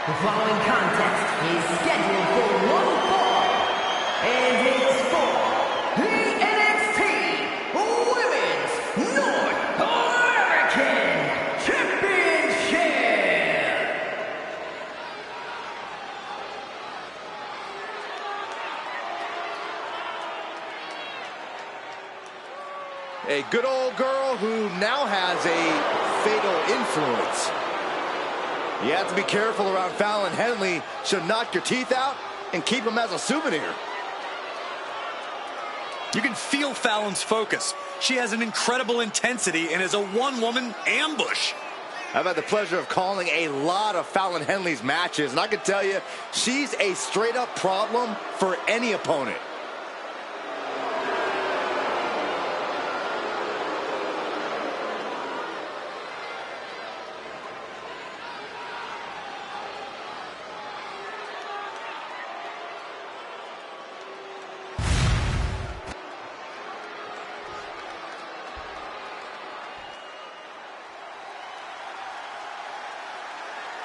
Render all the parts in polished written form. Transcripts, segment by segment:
The following contest is scheduled for one fall, and it's for the NXT Women's North American Championship. A good old girl who now has a fatal influence. You have to be careful around Fallon Henley. She'll knock your teeth out and keep them as a souvenir. You can feel Fallon's focus. She has an incredible intensity and is a one-woman ambush. I've had the pleasure of calling a lot of Fallon Henley's matches, and I can tell you, she's a straight-up problem for any opponent.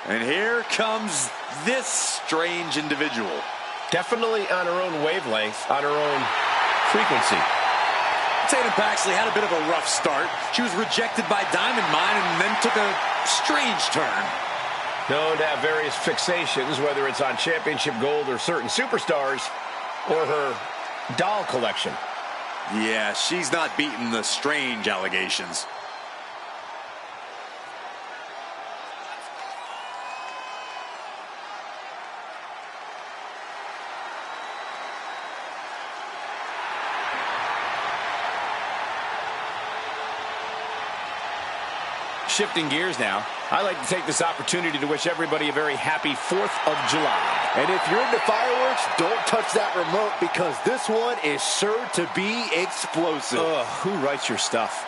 And here comes this strange individual. Definitely on her own wavelength, on her own frequency. Tatum Paxley had a bit of a rough start. She was rejected by Diamond Mine and then took a strange turn. Known to have various fixations, whether it's on championship gold or certain superstars, or her doll collection. Yeah, she's not beating the strange allegations. Shifting gears now, I'd like to take this opportunity to wish everybody a very happy 4th of July. And if you're into fireworks, don't touch that remote because this one is sure to be explosive. Ugh, who writes your stuff?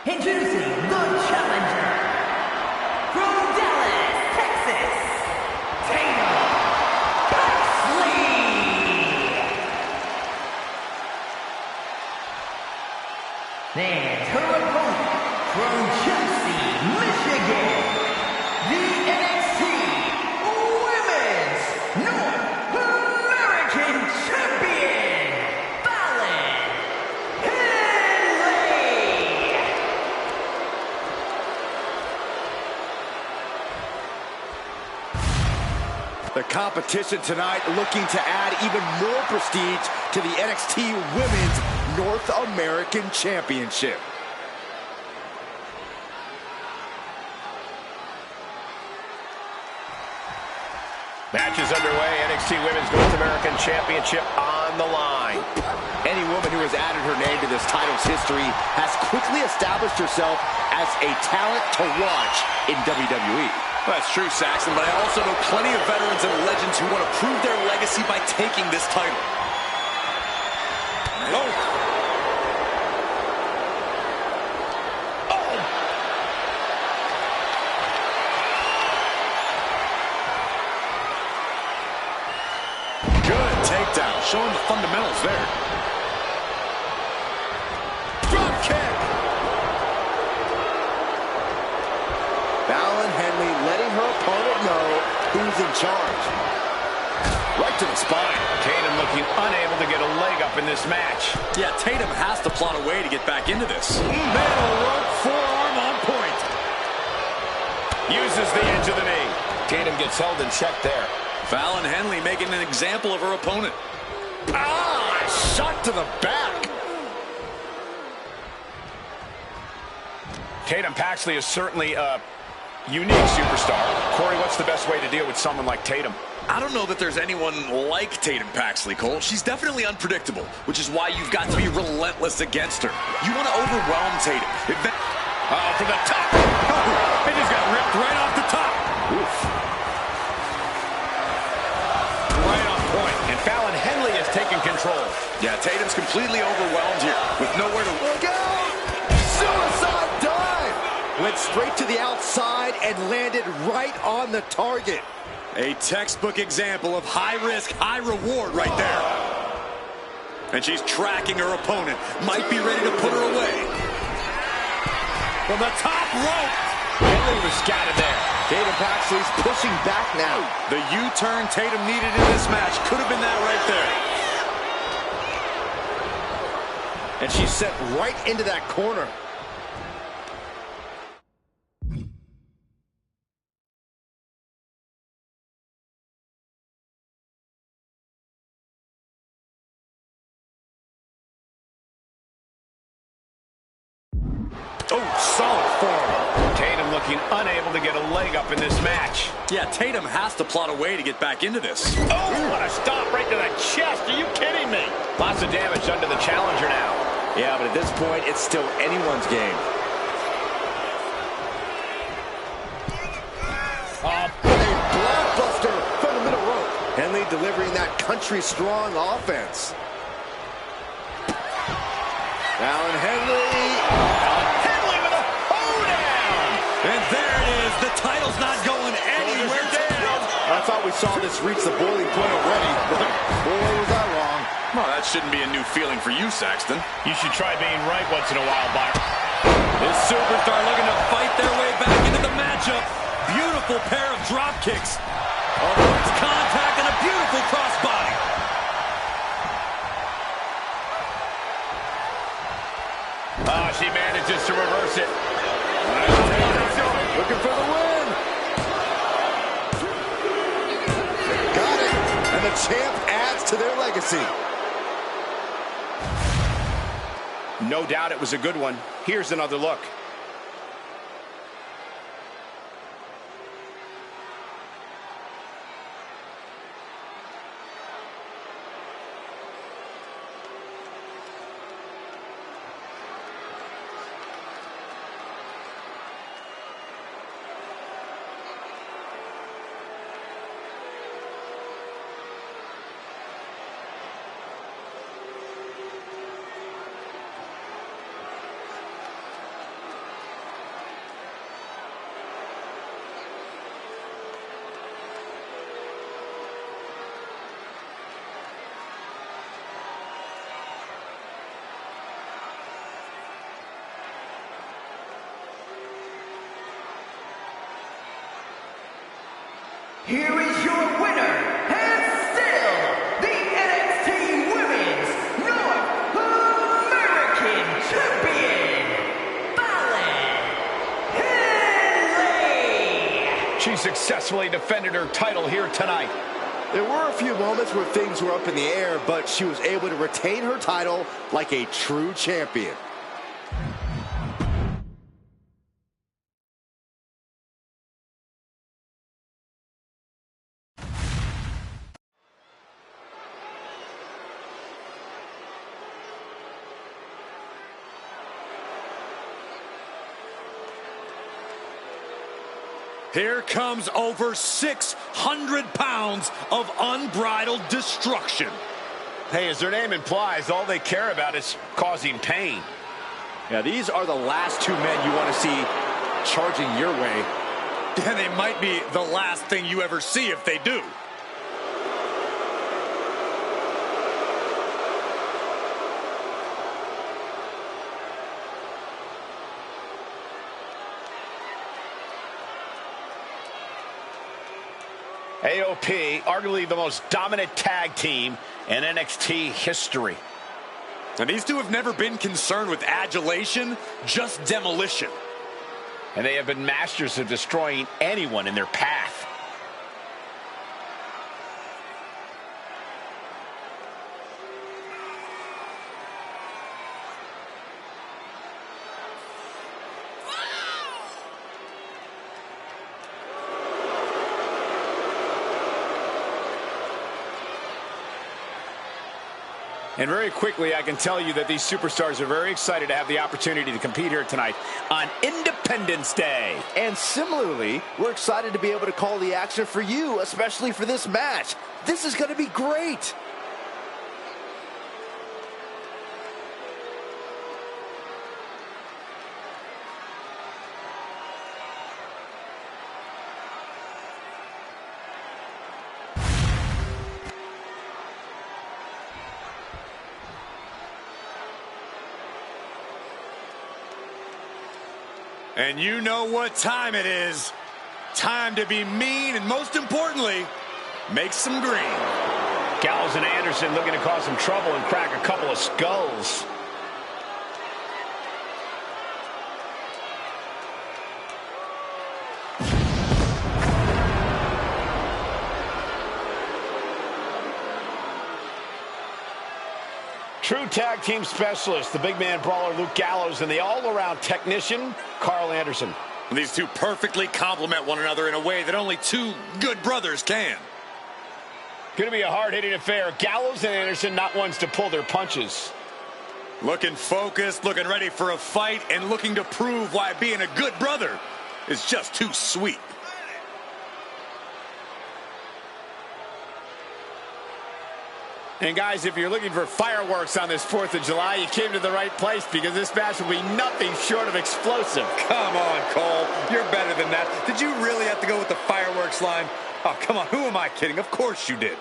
Introducing the challenger from Dallas, Texas, Tatum Paxley. And her opponent from Chelsea, Michigan, the NXT Women's North American Champion, Fallon Henley. The competition tonight looking to add even more prestige to the NXT Women's North American Championship. Match is underway. NXT Women's North American Championship on the line. Any woman who has added her name to this title's history has quickly established herself as a talent to watch in WWE. Well, that's true, Saxton, but I also know plenty of veterans and legends who want to prove their legacy by taking this title. Oh! Good takedown, showing the fundamentals there. Drop kick! Fallon Henley letting her opponent know who's in charge. Right to the spine. Tatum looking unable to get a leg up in this match. Yeah, Tatum has to plot a way to get back into this. Middle rope forearm on point. Uses the edge of the knee. Tatum gets held in check there. Fallon Henley making an example of her opponent. Ah, shot to the back. Tatum Paxley is certainly a unique superstar. Corey, what's the best way to deal with someone like Tatum? I don't know that there's anyone like Tatum Paxley, Cole. She's definitely unpredictable, which is why you've got to be relentless against her. You want to overwhelm Tatum. Oh, from the top. Oh, it just got ripped right off the top. Oof. Right on point. And Fallon Henley has taken control control. Yeah, Tatum's completely overwhelmed here with nowhere to Look out! Suicide dive! Went straight to the outside and landed right on the target. A textbook example of high risk, high reward right there. And she's tracking her opponent. Might be ready to put her away. From the top rope. Henley was scattered there. Tatum Paxley's pushing back now. The U-turn Tatum needed in this match. Could have been that right there. And she's set right into that corner. Oh, solid form. Tatum looking unable to get a leg up in this match. Yeah, Tatum has to plot a way to get back into this. Oh, what a stop right to the chest. Are you kidding me? Lots of damage under the challenger now. Yeah, but at this point, it's still anyone's game. A blockbuster from the middle rope. Henley delivering that country-strong offense. Alan Henley. Henley with a hoedown. And there it is. The title's not going anywhere down. I thought we saw this reach the boiling point already, but boy, was I wrong. Well, that shouldn't be a new feeling for you, Saxton. You should try being right once in a while, Byron. This superstar looking to fight their way back into the matchup. Beautiful pair of drop kicks. Avoids contact and a beautiful crossbody. Oh, she manages to reverse it. Looking for the win. Got it. And the champ adds to their legacy. No doubt it was a good one. Here's another look. Here is your winner, and still the NXT Women's North American Champion, Fallon Henley. She successfully defended her title here tonight. There were a few moments where things were up in the air, but she was able to retain her title like a true champion. Here comes over 600 pounds of unbridled destruction. Hey, as their name implies, all they care about is causing pain. Yeah, these are the last two men you want to see charging your way. And they might be the last thing you ever see if they do. AOP, arguably the most dominant tag team in NXT history. And these two have never been concerned with adulation, just demolition. And they have been masters of destroying anyone in their path. And very quickly, I can tell you that these superstars are very excited to have the opportunity to compete here tonight on Independence Day. And similarly, we're excited to be able to call the action for you, especially for this match. This is going to be great. And you know what time it is. Time to be mean and, most importantly, make some green. Gallows and Anderson looking to cause some trouble and crack a couple of skulls. True tag team specialist, the big man brawler Luke Gallows, and the all-around technician, Carl Anderson. And these two perfectly complement one another in a way that only two good brothers can. Going to be a hard-hitting affair. Gallows and Anderson not ones to pull their punches. Looking focused, looking ready for a fight, and looking to prove why being a good brother is just too sweet. And guys, if you're looking for fireworks on this 4th of July, you came to the right place, because this match will be nothing short of explosive. Come on, Cole. You're better than that. Did you really have to go with the fireworks line? Oh, come on. Who am I kidding? Of course you did.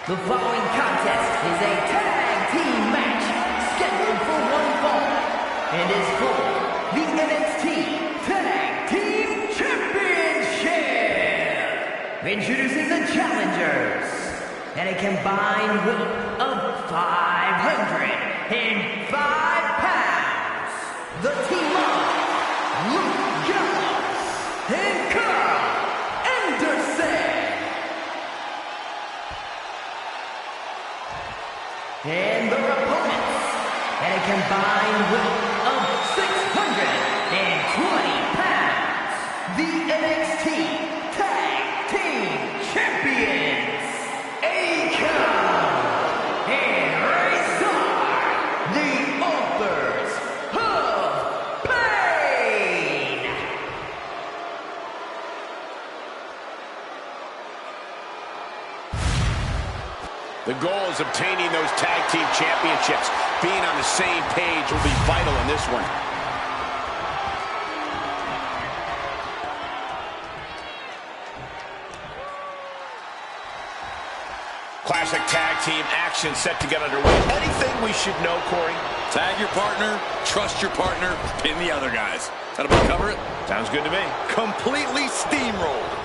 The following contest is a tag team match scheduled for one fall and is for the NXT Tag Team Championship. Introducing the challengers at a combined weight of 505 pounds. The team of Luke Gallows and Carl Anderson. And their opponents at a combined weight of 620 pounds, the NXT Tag Team Champions, Akon and Razor, the authors of Pain. The goal is obtaining those tag team championships. Being on the same page will be vital in this one. Classic tag team action set to get underway. Anything we should know, Corey? Tag your partner, trust your partner, pin the other guys. That about cover it? Sounds good to me. Completely steamrolled.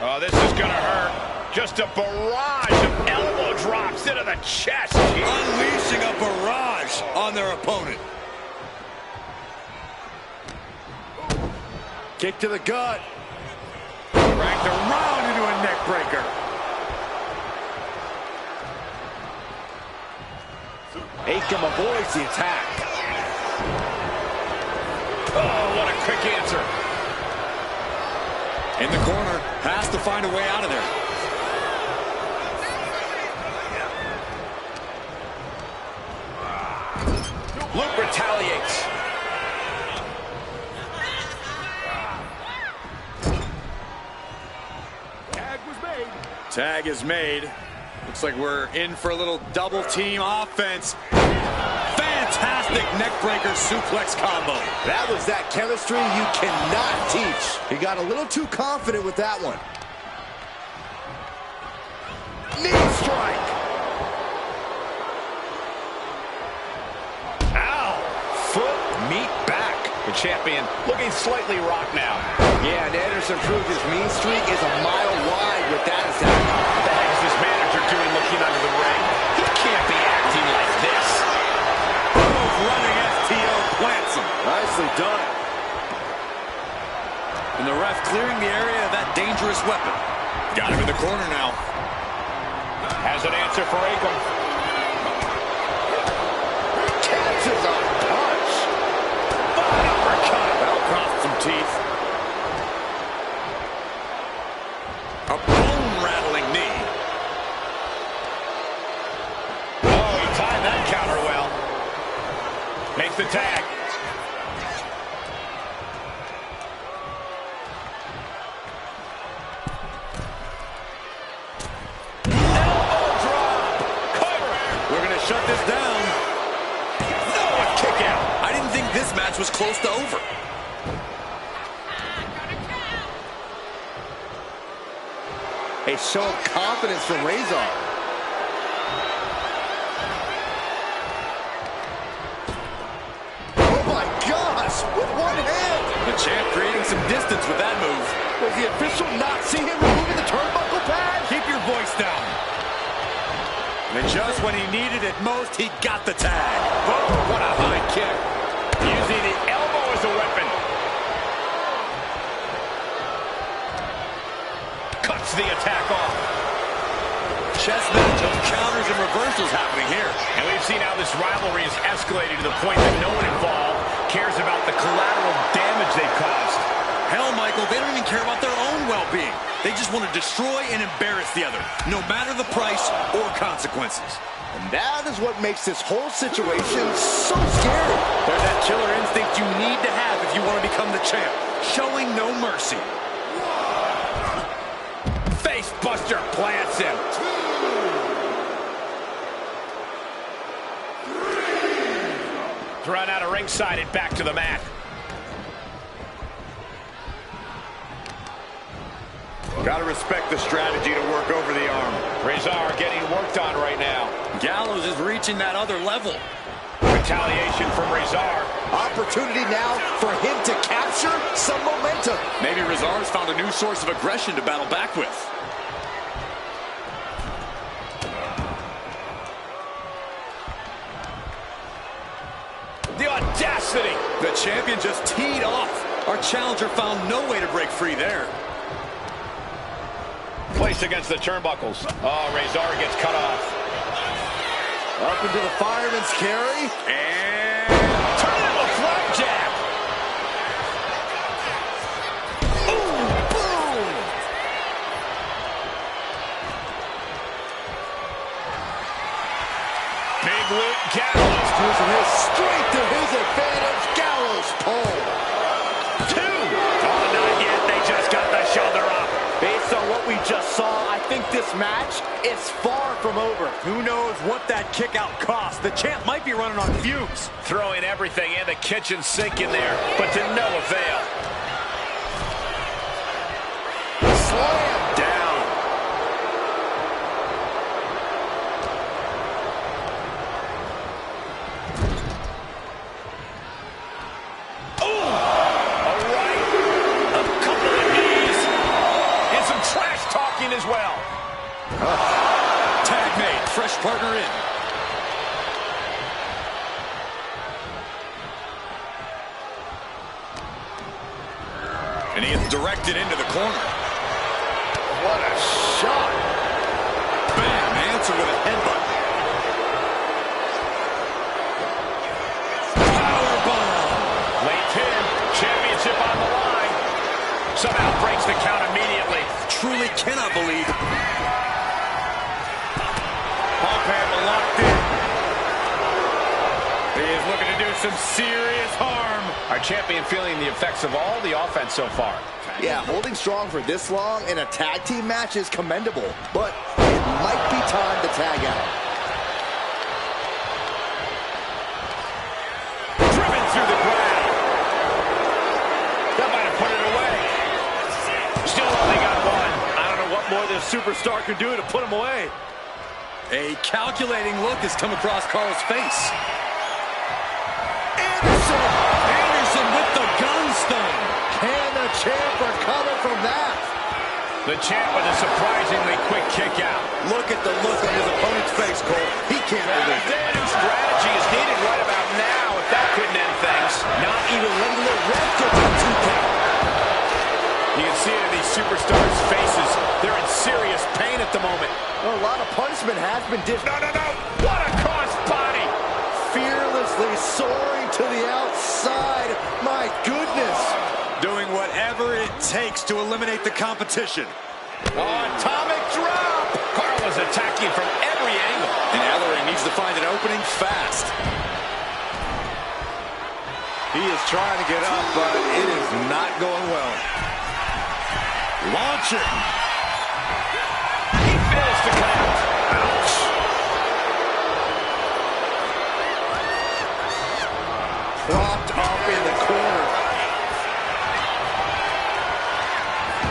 Oh, this is gonna hurt. Just a barrage of elbow drops into the chest. Unleashing a barrage on their opponent. Kick to the gut. Dragged around into a neck breaker. Akon avoids the attack. Oh, what a quick answer. In the corner, has to find a way out of there. Luke retaliates. Tag is made. Looks like we're in for a little double team offense. Fantastic neckbreaker suplex combo. That was that chemistry you cannot teach. He got a little too confident with that one. Knee strike. Ow! Foot meet back. The champion looking slightly rocked now. Yeah, and Anderson proved his mean streak is a mile wide with that attack. What the heck is this manager doing looking under the ring? He can't be acting like this. Running STO plants him. Nicely done. And the ref clearing the area of that dangerous weapon. Got him in the corner now. Has an answer for Akon. Catches a punch. Fine uppercut. That'll cross some teeth. A bone-rattling knee. Oh, he timed that counter well. Makes the tag. was close to over. A show of confidence from Razor. Oh my gosh, with one hand. The champ creating some distance with that move. Does the official not see him removing the turnbuckle pad? Keep your voice down. And just when he needed it most, he got the tag. Oh, what a high kick. Using the elbow as a weapon. Cuts the attack off. Chess match of counters and reversals happening here. And we've seen how this rivalry has escalated to the point that no one involved cares about the collateral damage they've caused. Hell, Michael, they don't even care about their own well-being. They just want to destroy and embarrass the other, no matter the price or consequences. And that is what makes this whole situation so scary. There's that killer instinct you need to have if you want to become the champ. Showing no mercy. Face buster plants him. Run out of ringside and back to the mat. Gotta respect the strategy to work over the arm. Razor getting worked on right now. Gallows is reaching that other level. Retaliation from Razor. Opportunity now for him to capture some momentum. Maybe Razor's found a new source of aggression to battle back with. The audacity. The champion just teed off. Our challenger found no way to break free there. Placed against the turnbuckles. Oh, Razor gets cut off. Up into the fireman's carry. And turn into a flapjack. Boom, boom. Big loot Gallows. Using his strength to his advantage. Gallows pole. 2. Oh, not yet. They just got the shoulder up. Based on what we just saw, I think this match is far from over. Who knows what that kick out cost? The champ might be running on fumes. Throwing everything in the kitchen sink in there, but to no avail. Slam Down. As well. Tag made. Fresh partner in. And he is directed into the corner. What a shot. Bam. Answer with a headbutt. Powerbomb. Late pin. Championship on the line. Somehow breaks the count immediately. Truly cannot believe. Pump handle locked in. He is looking to do some serious harm. Our champion feeling the effects of all the offense so far. Yeah, holding strong for this long in a tag team match is commendable, but it might be time to tag out. Driven through the ground. That might have put it away. Still only got one. I don't know what more this superstar can do to put him away. A calculating look has come across Carl's face. Anderson with the gunstone. Can the champ recover from that? The champ with a surprisingly quick kick out. Look at the look on his opponent's face, Cole. He can't believe it. New strategy is needed right about now if that couldn't end things. Not even letting the ref get to the 2 count. You can see it in these superstars' faces. They're in serious pain at the moment. Well, a lot of punishment has been dished. No. What a cross body. Fearlessly soaring to the outside. My goodness. Doing whatever it takes to eliminate the competition. Atomic drop. Carl is attacking from every angle. And Ellering needs to find an opening fast. He is trying to get up, but it is not going well. Launching. He fails to count. Ouch. Propped up in the corner.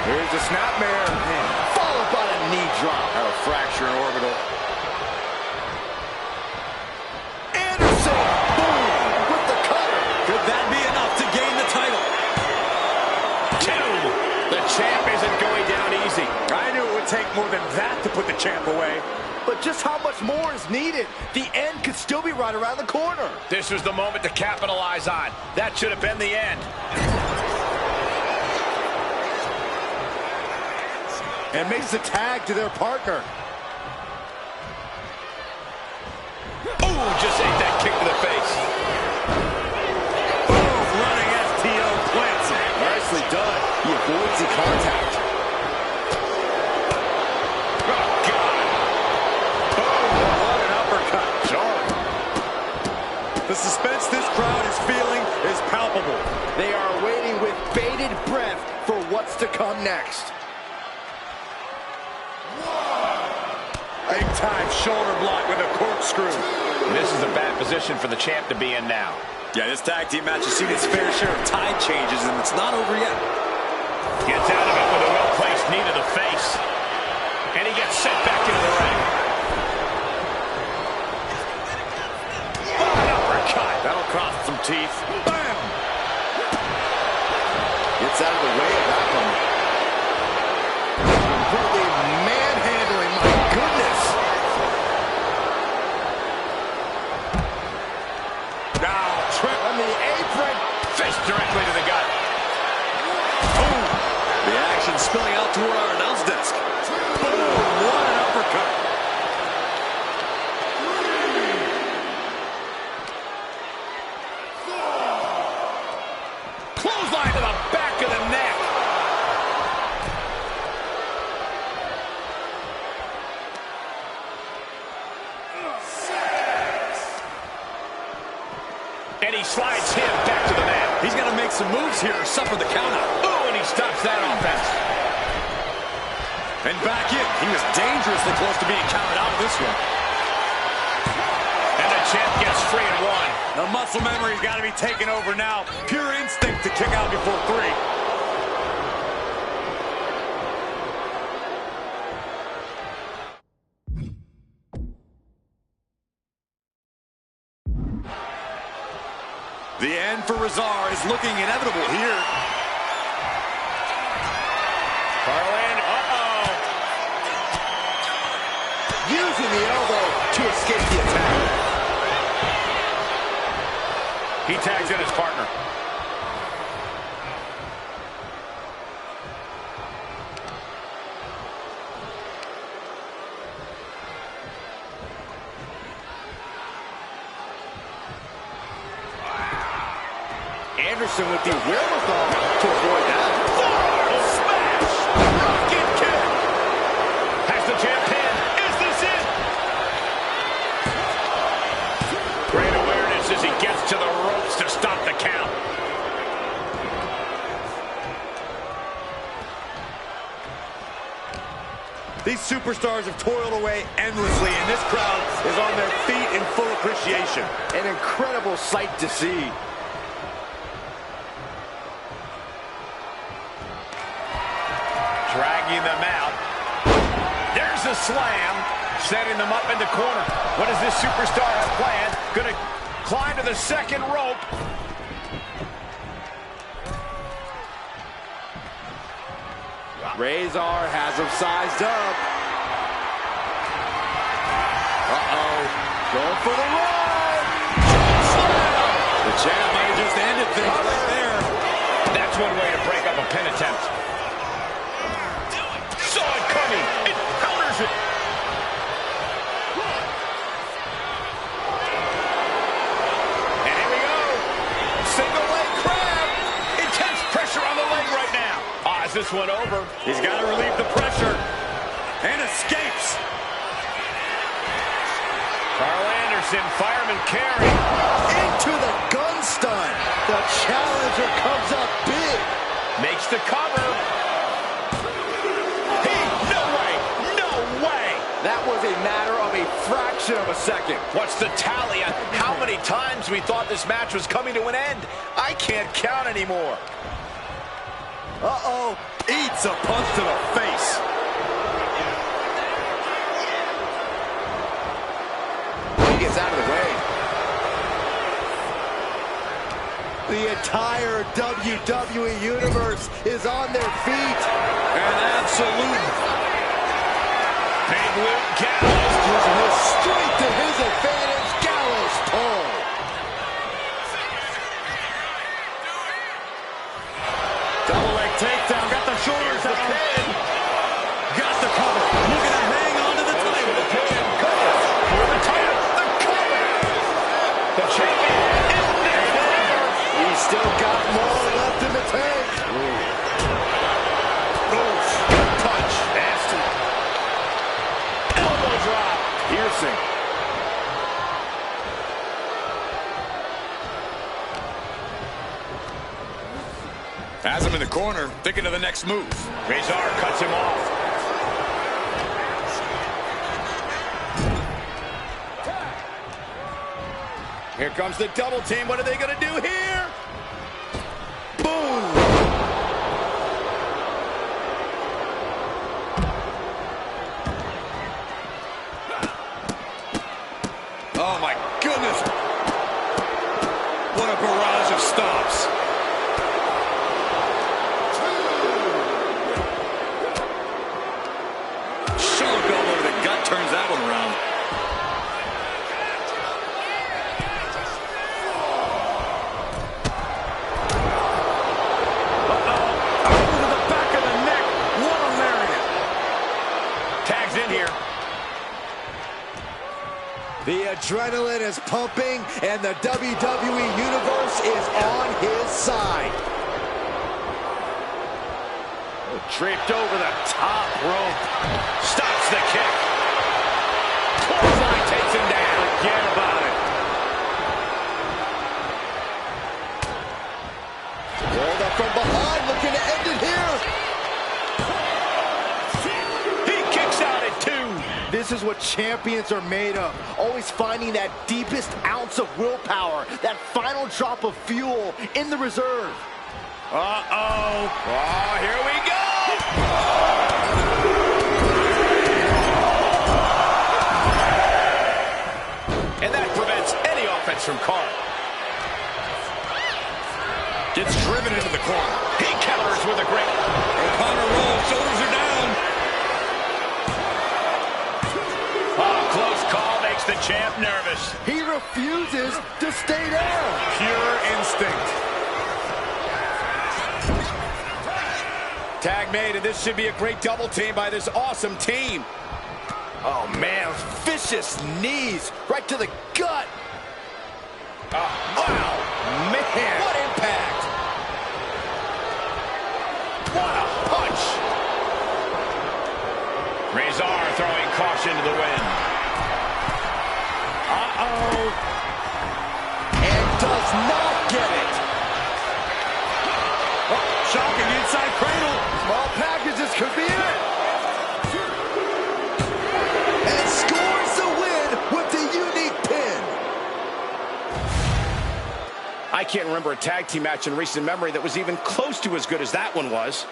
Here's the snapmare. Followed by a knee drop. Had a fracture in orbital. Anderson, boom, with the cutter. Could that be enough to gain the title? 2. The champ isn't going down easy. I knew it would take more than that to put the champ away. But just how much more is needed? The end could still be right around the corner. This was the moment to capitalize on. That should have been the end. And makes the tag to their partner. Ooh, just ate that kick to the face. Boom, running STO plants it. Nicely done. He avoids the contact. Oh, God. Boom, what an uppercut. Jarring. The suspense this crowd is feeling is palpable. They are waiting with bated breath for what's to come next. Big time shoulder block with a corkscrew. This is a bad position for the champ to be in now. Yeah, this tag team match has seen its fair share of tide changes, and it's not over yet. Gets out of it with a well-placed knee to the face. And he gets sent back into the ring. An uppercut. That'll cost some teeth. Bam! Gets out of the way of that one. Completely manhandling, my goodness. Now, trip On the apron. Fist directly to the gut. boom. The action spilling out toward our announce desk. Boom, what an uppercut. Clothesline to the back of the neck. And he slides him back to the mat. He's got to make some moves here or suffer the countout. Ooh, and he stops that offense. And back in. He was dangerously close to being counted out of this one. And the champ gets free and one. The muscle memory's got to be taken over now. Pure instinct to kick out before 3. The end for Razar is looking inevitable here. Carlin, Using the elbow to escape the attack. He tags in his partner. Anderson with the wherewithal to avoid that. Smash! Rocket kick! Has the champ pinned. Is this it? Great awareness as he gets to the ropes to stop the count. These superstars have toiled away endlessly, and this crowd is on their feet in full appreciation. An incredible sight to see. Dragging them out. There's a slam, setting them up in the corner. What does this superstar have planned? Gonna climb to the second rope. Razor has him sized up. Uh-oh. Going for the run. The champ might have just ended things right there. That's one way to break up a pin attempt. Saw it coming. It counters it. And here we go. Single leg crab. Intense pressure on the leg right now. Is this one over? He's got to relieve the pressure. And escapes. Carl Anderson, fireman carry. Into the gun stun. The challenger comes up big. Makes the cover. No way. No way. That was a matter of a fraction of a second. What's the tally on how many times we thought this match was coming to an end? I can't count anymore. Uh-oh. Eats a punch to the face. He gets out of the way. The entire WWE Universe is on their feet. An absolute Big Luke Gallows using his strength to his advantage. Gallows pole. double leg takedown. Got the shoulders the down. pin. Got the cover. Looking to hang on to the title. The pin. Cover. For the title. The cover. The champion is there. He's still got more left in the tank. Oof. Good punch. Nasty. Elbow drop. Piercing. Has him in the corner, thinking of the next move. Razor cuts him off. Here comes the double team. What are they going to do here? Boom! Oh, my goodness. What a barrage of stops. Sharp elbow to the gut turns that one around. The adrenaline is pumping, and the WWE Universe is on his side. Draped over the top rope. Stops the kick. Clothesline takes him down. Forget about it. Rolled up from behind, looking to end it here. He kicks out at 2. This is what champions are made of. Always finding that deepest ounce of willpower, that final drop of fuel in the reserve. Uh-oh. Oh, here we go. And that prevents any offense from Carr. Gets driven into the corner. He counters with a great... O'Connor rolls, shoulders are down. Oh, close call makes the champ nervous. He refuses to stay down. Pure instinct. Tag made, and this should be a great double team by this awesome team. Oh, man, vicious knees right to the gut. Wow, Man, what impact. what a punch. Razor throwing caution to the wind. Uh-oh. And does not get it. Oh, shocking inside cradle. Small packages could be it. And scores the win with the unique pin. I can't remember a tag team match in recent memory that was even close to as good as that one was.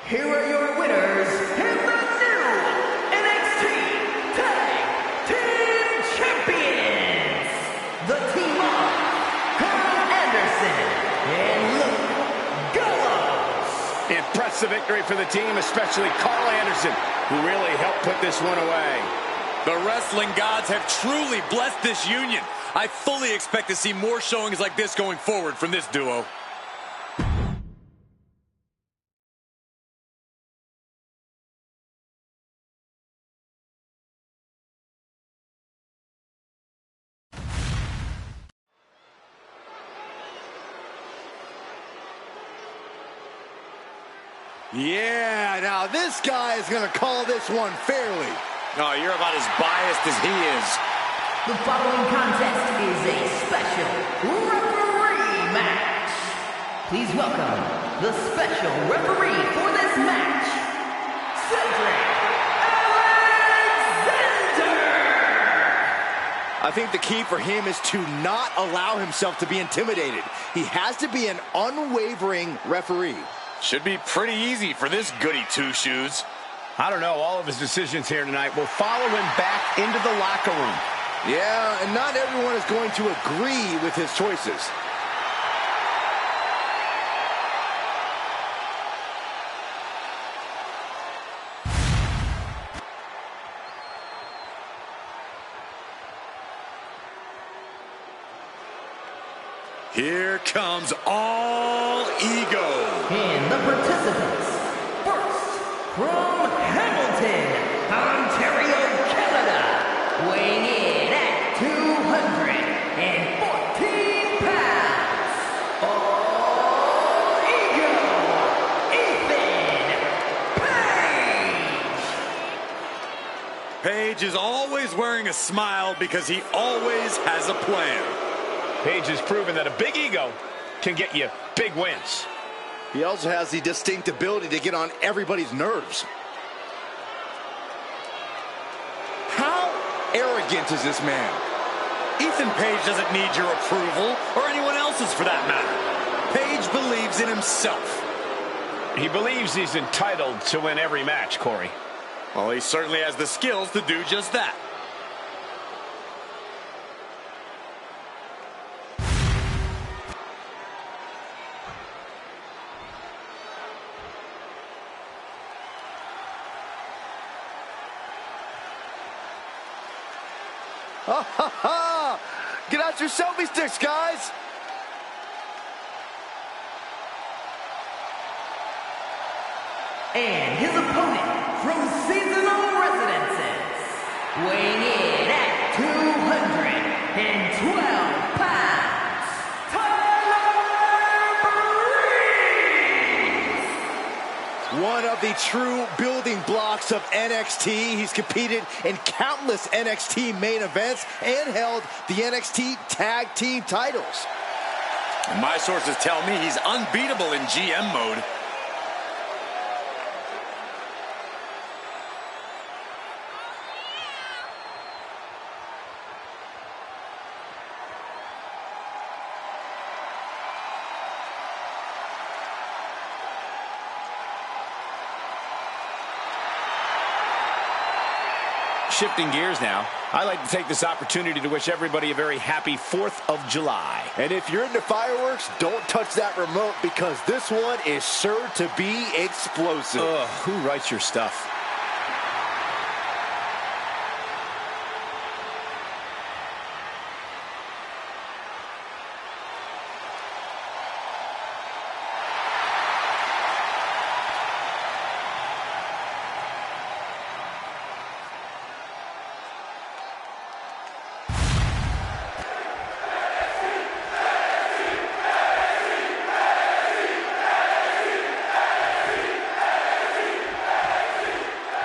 Here are your winners in the new NXT Tag Team That's the victory for the team, especially Carl Anderson, who really helped put this one away. The wrestling gods have truly blessed this union. I fully expect to see more showings like this going forward from this duo. Yeah, now this guy is going to call this one fairly. Oh, you're about as biased as he is. The following contest is a special referee match. Please welcome the special referee for this match, Cedric Alexander. I think the key for him is to not allow himself to be intimidated. He has to be an unwavering referee. Should be pretty easy for this goody two-shoes. I don't know, all of his decisions here tonight will follow him back into the locker room. Yeah, and not everyone is going to agree with his choices. Here comes all ego. And the participants, first, from Hamilton, Ontario, Canada, weighing in at 214 pounds, all ego, Ethan Page. Page is always wearing a smile because he always has a plan. Page has proven that a big ego can get you big wins. He also has the distinct ability to get on everybody's nerves. How arrogant is this man? Ethan Page doesn't need your approval, or anyone else's for that matter. Page believes in himself. He believes he's entitled to win every match, Corey. Well, he certainly has the skills to do just that. Ha ha ha! Get out your selfie sticks, guys! And his opponent from seasonal residences, weighing in at 212 pounds, Tyler Breeze! One of the true building blocks of NXT. He's competed in countless NXT main events and held the NXT Tag Team titles. And my sources tell me he's unbeatable in GM mode. Shifting gears now, I'd like to take this opportunity to wish everybody a very happy 4th of July. And if you're into fireworks, don't touch that remote because this one is sure to be explosive. Ugh, who writes your stuff?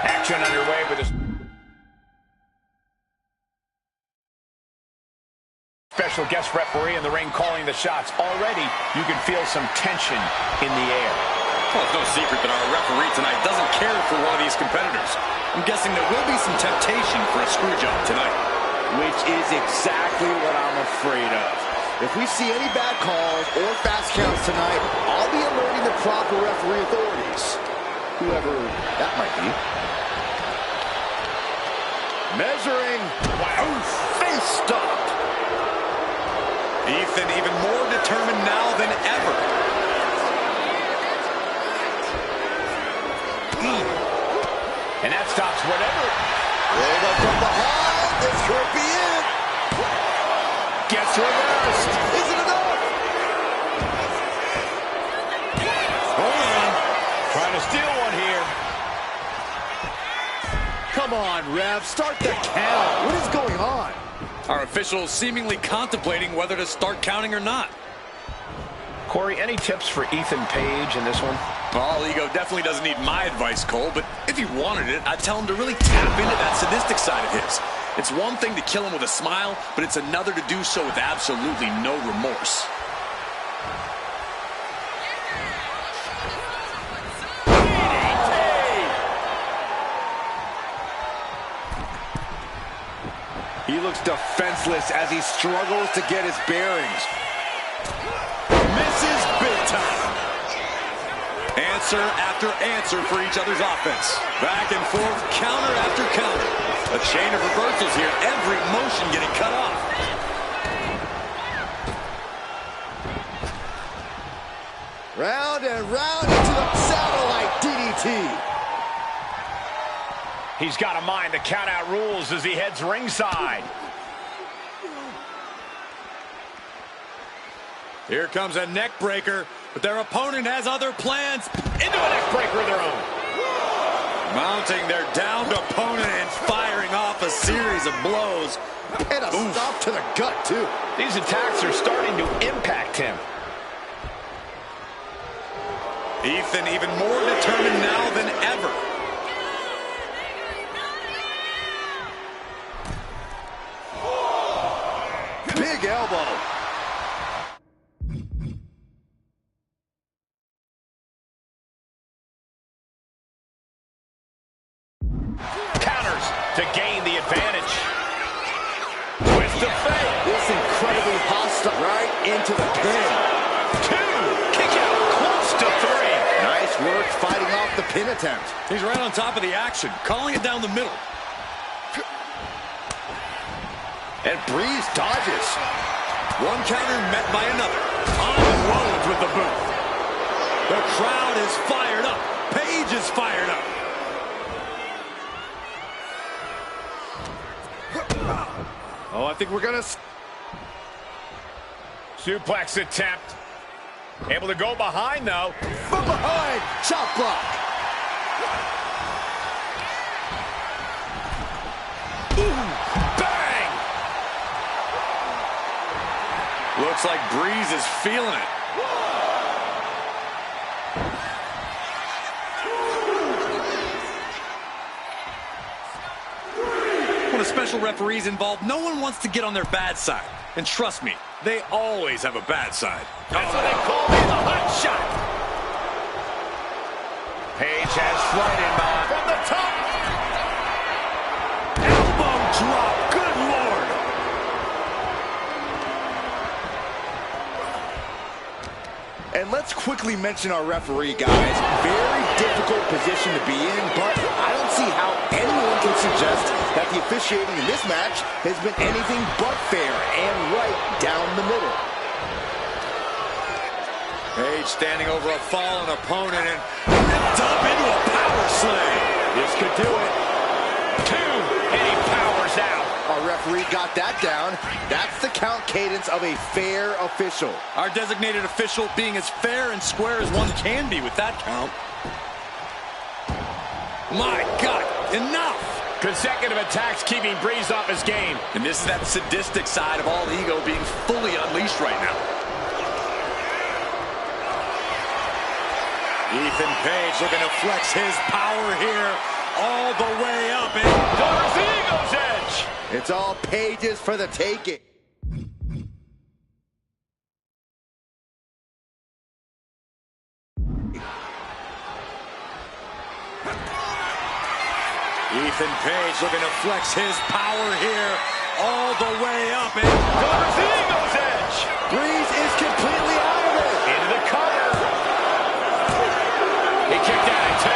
Action underway with a special guest referee in the ring calling the shots. Already, you can feel some tension in the air. Well, it's no secret that our referee tonight doesn't care for one of these competitors. I'm guessing there will be some temptation for a screw job tonight. Which is exactly what I'm afraid of. If we see any bad calls or fast counts tonight, I'll be alerting the proper referee authorities. Whoever that might be. Measuring. Wow. Face stopped. Ethan even more determined now than ever. And that stops whatever. Rolled up from behind. This could be it. Gets reversed. Is it enough? Hold on. Trying to steal one here. Come on, Rev. Start the count. What is going on? Our officials seemingly contemplating whether to start counting or not. Corey, any tips for Ethan Page in this one? Well, Ego definitely doesn't need my advice, Cole, but if he wanted it, I'd tell him to really tap into that sadistic side of his. It's one thing to kill him with a smile, but it's another to do so with absolutely no remorse. He looks defenseless as he struggles to get his bearings. Misses big time. Answer after answer for each other's offense. Back and forth, counter after counter. A chain of reversals here, every motion getting cut off. Round and round into the satellite DDT. He's got to mind the count-out rules as he heads ringside. Here comes a neck breaker, but their opponent has other plans. Into a neck breaker of their own. Mounting their downed opponent and firing off a series of blows. And a stop to the gut, too. These attacks are starting to impact him. Ethan even more determined now than ever. Big elbow. Counters to gain the advantage. Twist of fate. This incredibly hostile right into the pin. 2. Kick out. Close to 3. Nice work fighting off the pin attempt. He's right on top of the action, calling it down the middle. And Breeze dodges. One counter met by another. On the road with the boot. The crowd is fired up. Page is fired up. Oh, I think we're going to... Suplex attempt. Able to go behind, though. From behind. Chop block. Bang! Looks like Breeze is feeling it. When a special referee's involved, no one wants to get on their bad side. And trust me, they always have a bad side. That's what they call me, the hot shot. Page has flight in mind. From the top. Elbow drop, good Lord. And let's quickly mention our referee, guys. Very difficult position to be in, but I don't see how anyone can suggest that the officiating in this match has been anything but fair and right down the middle. Page standing over a fallen opponent and ripped up into a power slam. This could do it. 2, and he powers out. Our referee got that down. That's the count cadence of a fair official. Our designated official being as fair and square as one can be with that count. My God, enough! Consecutive attacks keeping Breeze off his game. And this is that sadistic side of all ego being fully unleashed right now. Ethan Page looking to flex his power here all the way up. And Doors the Eagle's edge. It's all Pages for the taking. Ethan Page looking to flex his power here all the way up. And Doors the Eagle's edge. Breeze is completely out of it. Into the cover. He kicked out at 2.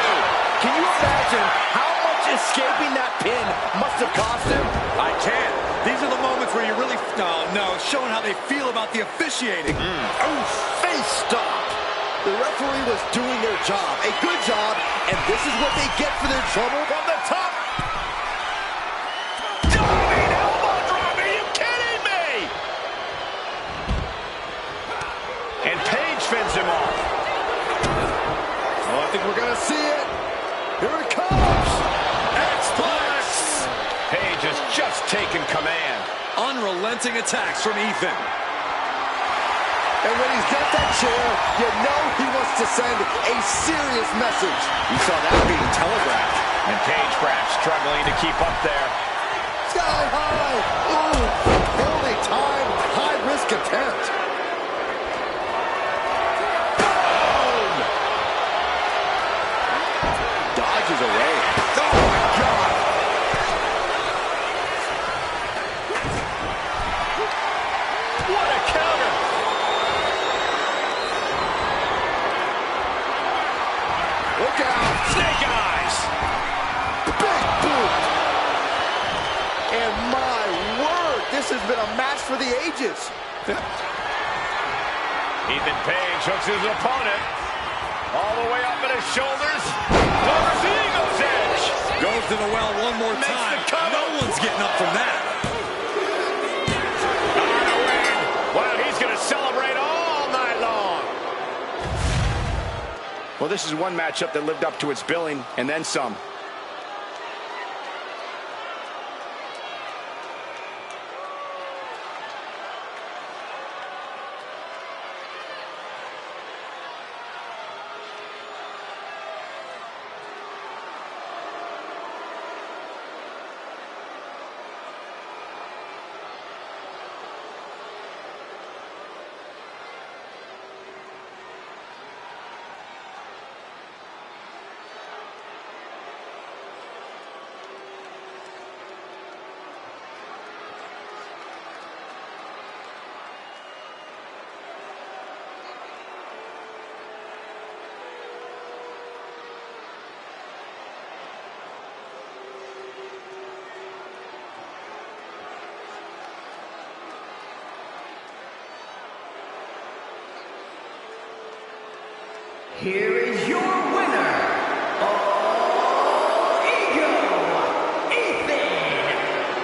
Can you imagine how much escaping that pin must have cost him? I can't. These are the moments where you really... No, showing how they feel about the officiating. Oh, face stop. The referee was doing their job, a good job, and this is what they get for their trouble. From the Here it comes. X-Plex. Paige has just taken command. Unrelenting attacks from Ethan. And when he's got that chair, you know he wants to send a serious message. You saw that being telegraphed. And Paige perhaps struggling to keep up there. Sky high. Ooh, poorly timed, high-risk attempt. Boom! Dodges away. Oh, my God. What a counter! Look out. Snake eyes! Big boot. And my word, this has been a match for the ages. Ethan Page hooks his opponent. All the way up at his shoulders. Covers the Eagle's edge. Goes to the well one more Makes time. the cover. No one's getting up from that. On a win. Wow, he's going to celebrate all night long. Well, this is one matchup that lived up to its billing and then some. Here is your winner, All Ego, Ethan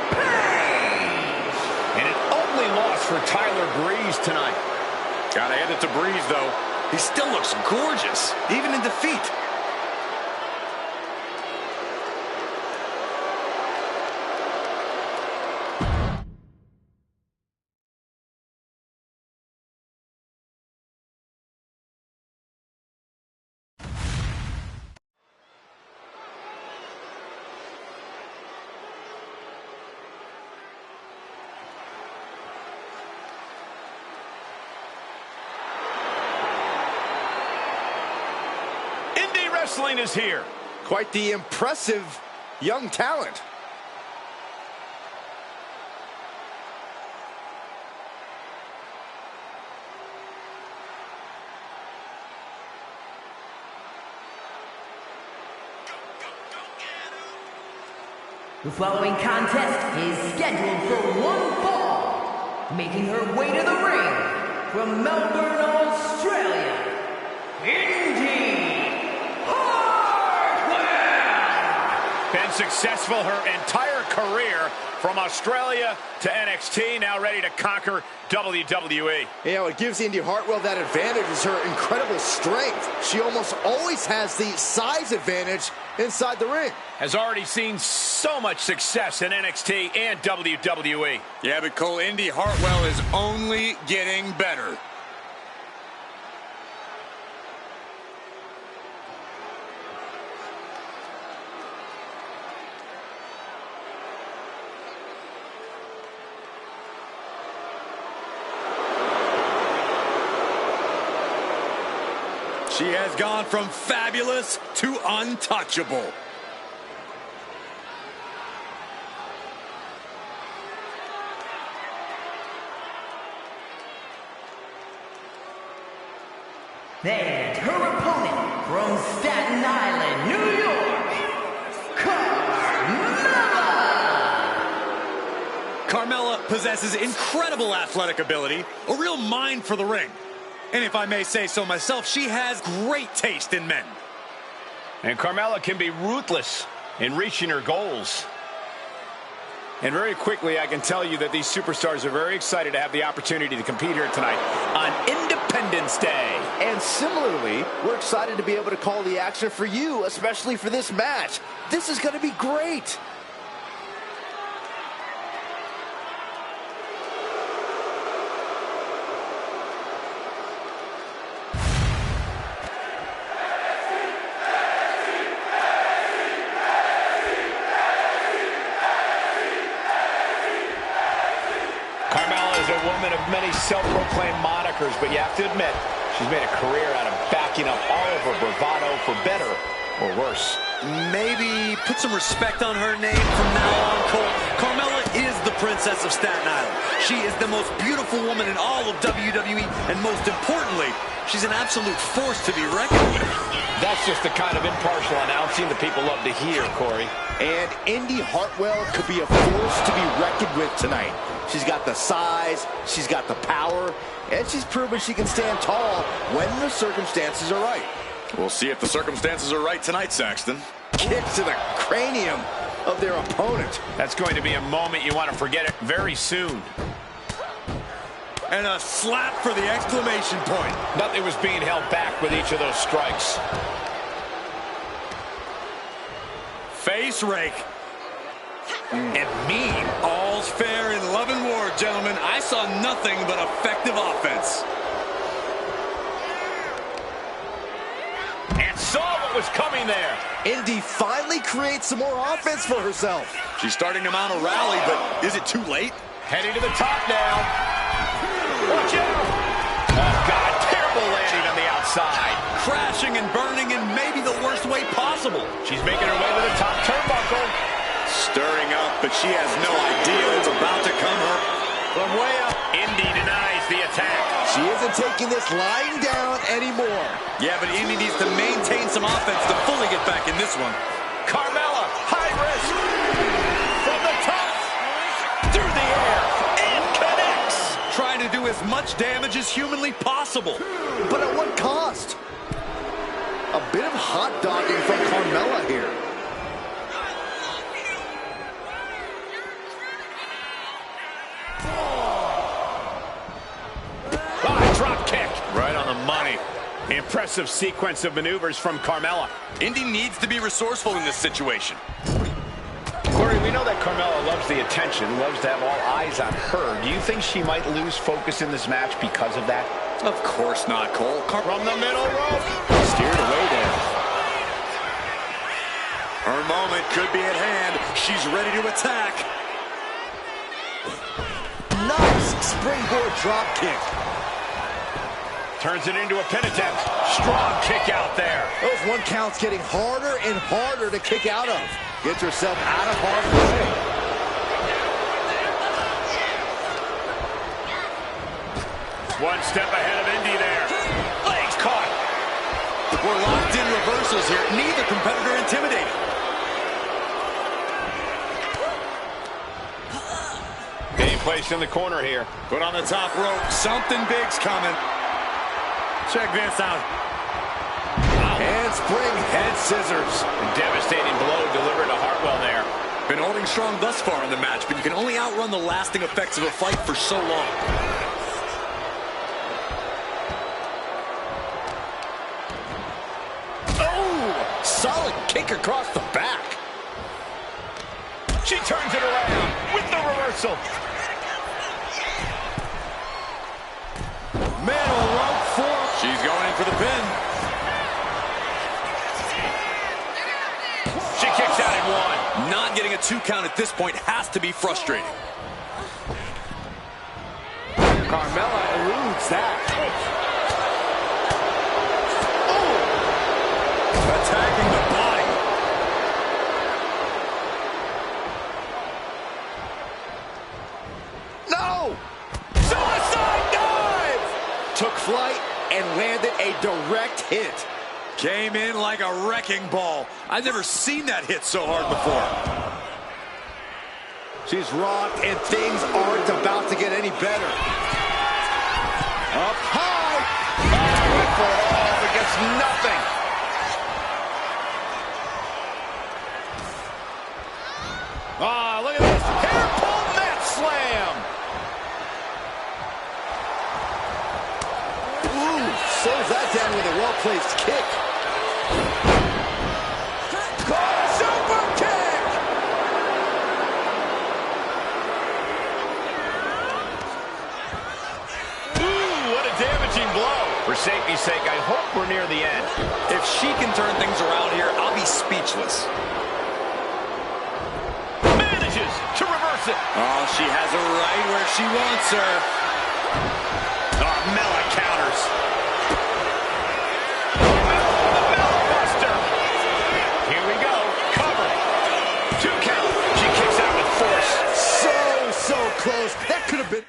Page. And an only loss for Tyler Breeze tonight. Gotta hand it to Breeze, though. He still looks gorgeous, even in defeat. Wrestling is here. Quite the impressive young talent. The following contest is scheduled for one fall. Making her way to the ring from Melbourne, Australia, Indy. Been successful her entire career from Australia to NXT, now ready to conquer WWE. You know, it gives Indy Hartwell that advantage is her incredible strength. She almost always has the size advantage inside the ring. Has already seen so much success in NXT and WWE. Yeah, but Cole, Indy Hartwell is only getting better. She has gone from fabulous to untouchable. And her opponent from Staten Island, New York, Carmella. Carmella possesses incredible athletic ability, a real mind for the ring. And if I may say so myself, she has great taste in men. And Carmella can be ruthless in reaching her goals. And very quickly, I can tell you that these superstars are very excited to have the opportunity to compete here tonight on independent Independence Day. And similarly, we're excited to be able to call the action for you, especially for this match. This is going to be great. Is a woman of many self-proclaimed monikers, but you have to admit, she's made a career out of backing up all of her bravado for better or worse. Maybe put some respect on her name from now on, Cole. Carmella is the princess of Staten Island. She is the most beautiful woman in all of WWE, and most importantly, she's an absolute force to be reckoned with. That's just the kind of impartial announcing that people love to hear, Corey. And Indy Hartwell could be a force to be reckoned with tonight. She's got the size, she's got the power, and she's proven she can stand tall when the circumstances are right. We'll see if the circumstances are right tonight, Saxton. Kick to the cranium of their opponent. That's going to be a moment you want to forget it very soon. And a slap for the exclamation point. Nothing was being held back with each of those strikes. Face rake. And mean. All's fair in love and war, gentlemen. I saw nothing but effective offense. And saw what was coming there. Indy finally creates some more offense for herself. She's starting to mount a rally, but is it too late? Heading to the top now. Watch out! Oh, God, terrible landing on the outside. Crashing and burning in maybe the worst way possible. She's making her way to the top turnbuckle. Stirring up, but she has no idea what's about to come up. From way up, Indy denies the attack. She isn't taking this lying down anymore. Yeah, but Indy needs to maintain some offense to fully get back in this one. Carmella, high risk. From the top. Through the air. And connects. Trying to do as much damage as humanly possible. But at what cost? A bit of hot dogging from Carmella here. Drop kick. Right on the money. Impressive sequence of maneuvers from Carmella. Indy needs to be resourceful in this situation. Corey, we know that Carmella loves the attention, loves to have all eyes on her. Do you think she might lose focus in this match because of that? Of course not, Cole. From the middle rope. Steered away there. Her moment could be at hand. She's ready to attack. Nice springboard drop kick. Turns it into a pin attempt. Strong kick out there. Those one counts getting harder and harder to kick out of. Gets herself out of harm's way. One step ahead of Indy there. Legs caught. We're locked in reversals here. Neither competitor intimidated. Being placed in the corner here. Put on the top rope. Something big's coming. Check this out. Handspring head scissors. A devastating blow delivered to Hartwell there. Been holding strong thus far in the match, but you can only outrun the lasting effects of a fight for so long. Oh! Solid kick across the back. She turns it around with the reversal. Middle rope for. She's going in for the pin. She kicks out at one. Not getting a 2 count at this point has to be frustrating. Carmella eludes that. Oh! Attacking the body. No! Suicide dive! Took flight and landed a direct hit. Came in like a wrecking ball. I've never seen that hit so hard before. She's rocked, and things aren't about to get any better. Up high. Went for it all, but gets nothing. Ah, look at this. Hair pull mat slam. down with a well-placed kick. Super kick! Ooh, what a damaging blow. For safety's sake, I hope we're near the end. If she can turn things around here, I'll be speechless. Manages to reverse it. Oh, she has her right where she wants her. Carmella counters. Carmella buster. Here we go. Cover. 2 count. She kicks out with force. So close. That could have been...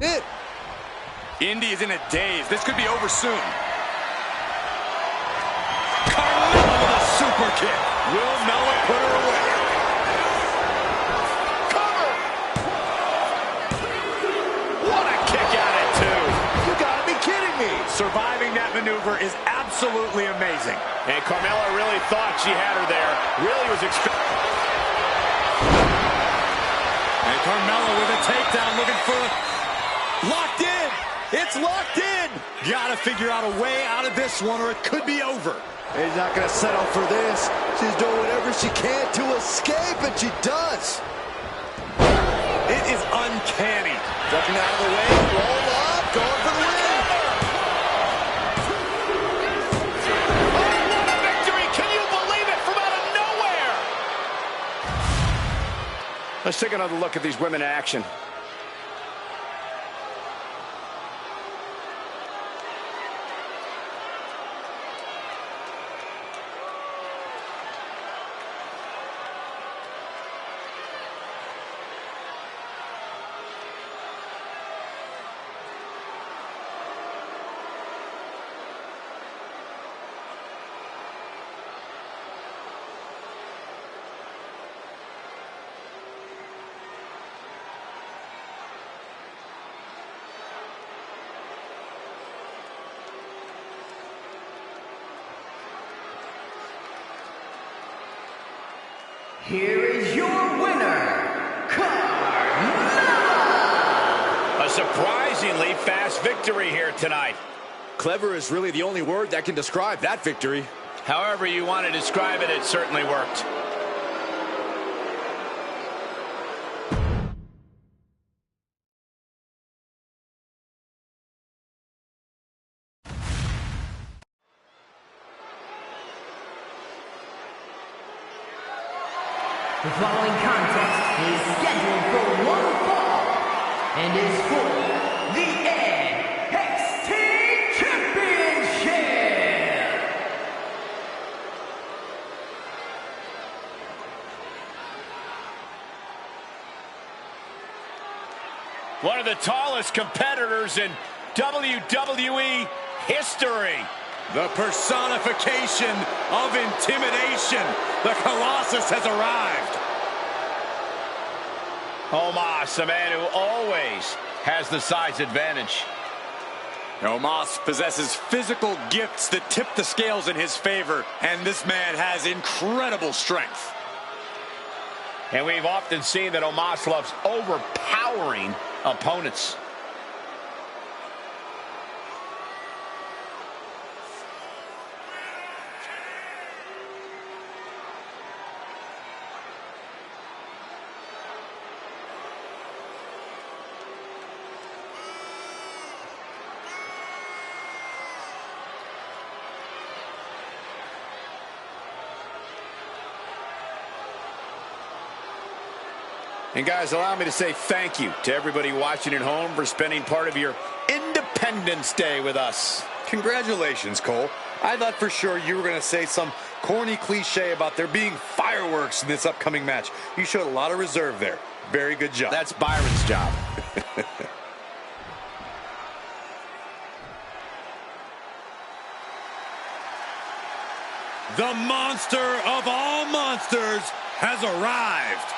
it. Indy is in a daze. This could be over soon. Carmella with a super kick. Will Mella put her away? Cover. What a kick out at 2. You gotta be kidding me. Surviving that maneuver is absolutely amazing. And Carmella really thought she had her there. Really was expecting. And Carmella with a takedown looking for... Locked in! It's locked in! Gotta figure out a way out of this one or it could be over. He's not gonna settle for this. She's doing whatever she can to escape, and she does. It is uncanny. Ducking out of the way, roll up, going for the win. Oh, what a victory! Can you believe it? From out of nowhere! Let's take another look at these women in action. Here is your winner, Carmella! A surprisingly fast victory here tonight. Clever is really the only word that can describe that victory. However you want to describe it, it certainly worked. The following contest is scheduled for 1 fall and is for the NXT Championship. One of the tallest competitors in WWE history. The personification of intimidation. The Colossus has arrived. Omos, a man who always has the size advantage. Omos possesses physical gifts that tip the scales in his favor, and this man has incredible strength. And we've often seen that Omos loves overpowering opponents. And guys, allow me to say thank you to everybody watching at home for spending part of your Independence Day with us. Congratulations, Cole. I thought for sure you were going to say some corny cliche about there being fireworks in this upcoming match. You showed a lot of reserve there. Very good job. That's Byron's job. The monster of all monsters has arrived.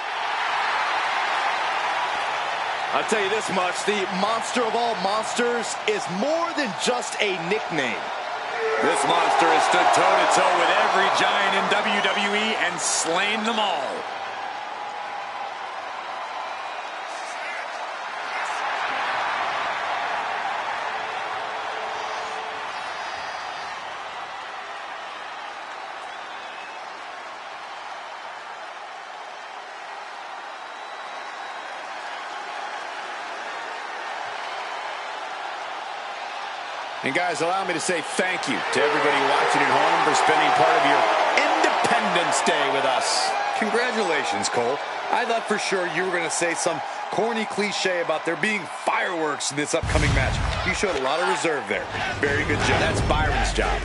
I'll tell you this much, the monster of all monsters is more than just a nickname. This monster has stood toe-to-toe with every giant in WWE and slain them all. And guys, allow me to say thank you to everybody watching at home for spending part of your Independence Day with us. Congratulations, Cole. I thought for sure you were going to say some corny cliche about there being fireworks in this upcoming match. You showed a lot of reserve there. Very good job. That's Byron's job.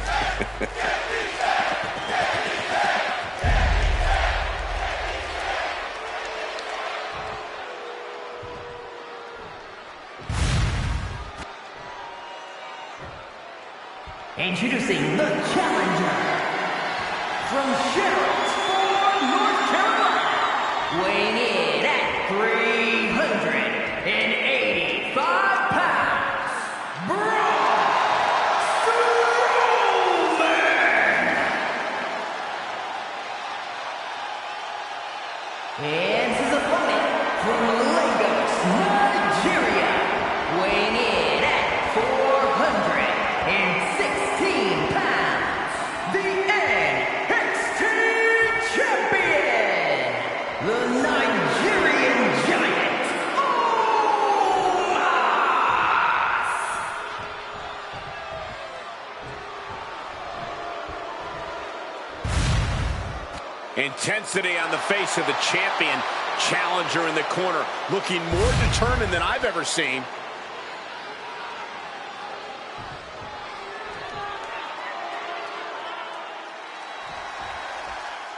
Introducing the challenger from Charlotte, North Carolina, weighing in at 385 pounds, Braun Strowman. And his opponent from Lagos, Nigeria, weighing in at 416 pounds, the NXT Champion, the Nigerian Giant, Omos. Intensity on the face of the champion. Challenger in the corner, looking more determined than I've ever seen.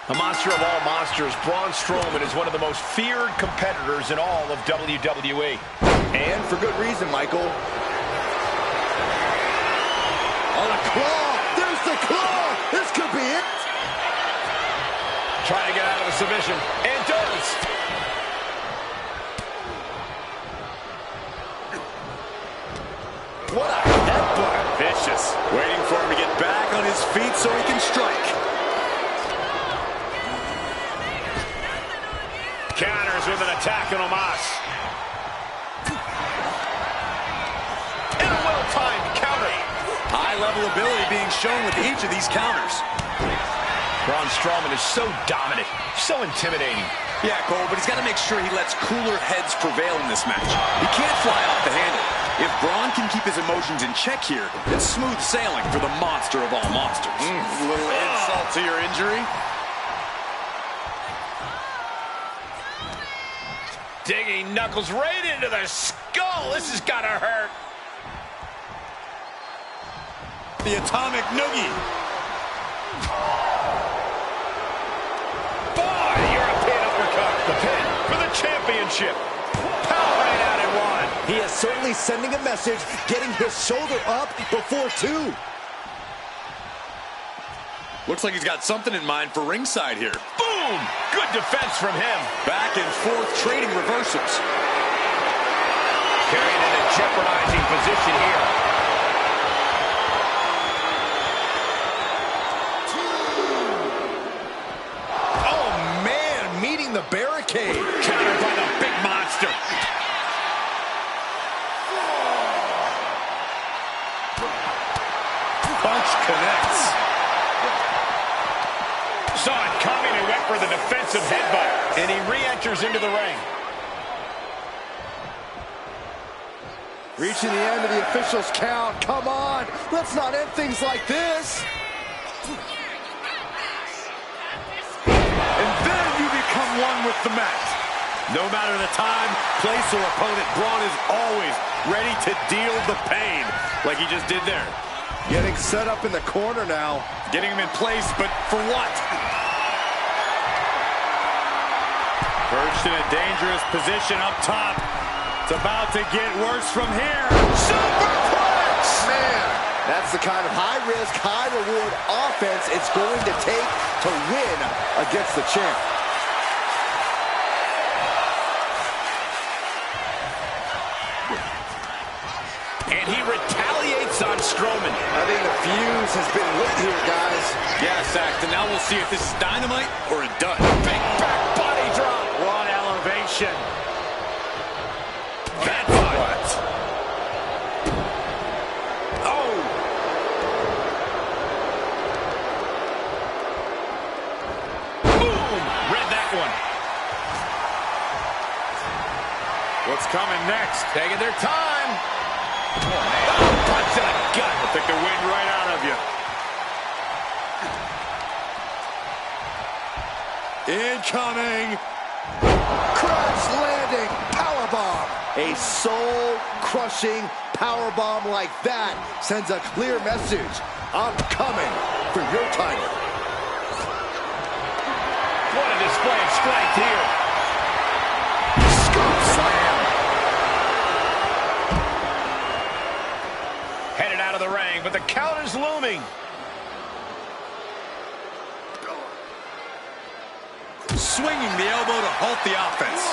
A monster of all monsters, Braun Strowman is one of the most feared competitors in all of WWE. And for good reason, Michael. Oh, the claw! There's the claw! This could be it! Trying to get out of the submission, and does! What a headbutt. Vicious. Waiting for him to get back on his feet so he can strike. Counters with an attack on Omos. And a well-timed counter. High-level ability being shown with each of these counters. Braun Strowman is so dominant, so intimidating. Yeah, Cole, but he's got to make sure he lets cooler heads prevail in this match. He can't fly off the handle. If Braun can keep his emotions in check here, it's smooth sailing for the monster of all monsters. A little insult to your injury. Digging knuckles right into the skull. This has got to hurt. The atomic noogie. Boy, European uppercut. The pin for the championship. Power right out in one. He is certainly sending a message, getting his shoulder up before two. Looks like he's got something in mind for ringside here. Boom! Good defense from him. Back and forth trading reversals. Carried in a jeopardizing position here. Oh, man, meeting the barricade. Countered by the big monster. Punch connects. Saw it coming and went for the defensive headbutt. And he re-enters into the ring. Reaching the end of the official's count. Come on, let's not end things like this. And then you become one with the mat. No matter the time, place, or opponent, Braun is always ready to deal the pain, like he just did there. Getting set up in the corner now. Getting him in place, but for what? Perched in a dangerous position up top. It's about to get worse from here. Superplex! Man, that's the kind of high-risk, high-reward offense it's going to take to win against the champ. And he retaliates on Strowman. I think the fuse has been lit here, guys. Yeah, Saxton. Now we'll see if this is dynamite or a dud. Big back body drop. What elevation. That's what? Oh. Boom. Read that one. What's coming next? Taking their time. Oh, punch to the gut. Will take the wind right out of you. Incoming. Crash landing powerbomb. A soul-crushing powerbomb like that sends a clear message. I'm coming for your title. What a display of strength here. Scoop slam. Headed out of the ring, but the count is looming. Swinging the elbow to halt the offense.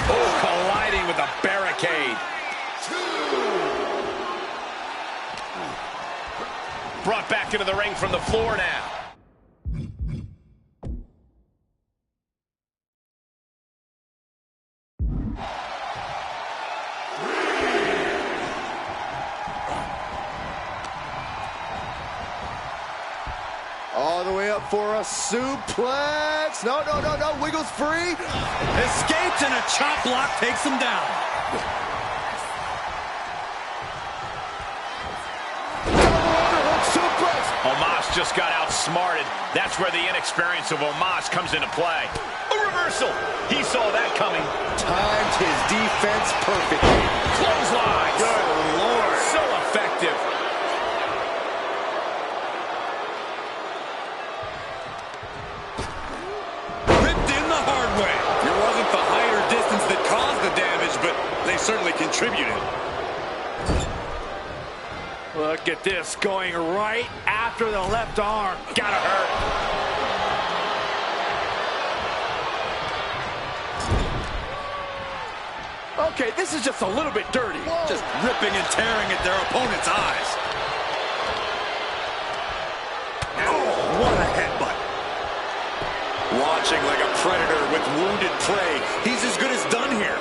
Oh, colliding with a barricade. Brought back into the ring from the floor now. All the way up for a suplex. No, no, no, no. Wiggles free. Escapes and a chop block takes him down. Suplex. Omos just got outsmarted. That's where the inexperience of Omos comes into play. A reversal. He saw that coming. Timed his defense perfectly. Clothesline. Good Lord. So effective. Ripped in the hard way. It wasn't the height or distance that caused the damage, but they certainly contributed. Look at this, going right after the left arm. Gotta hurt. Okay, this is just a little bit dirty. Whoa. Just ripping and tearing at their opponent's eyes. Oh, what a headbutt. Watching like a predator with wounded prey. He's as good as done here.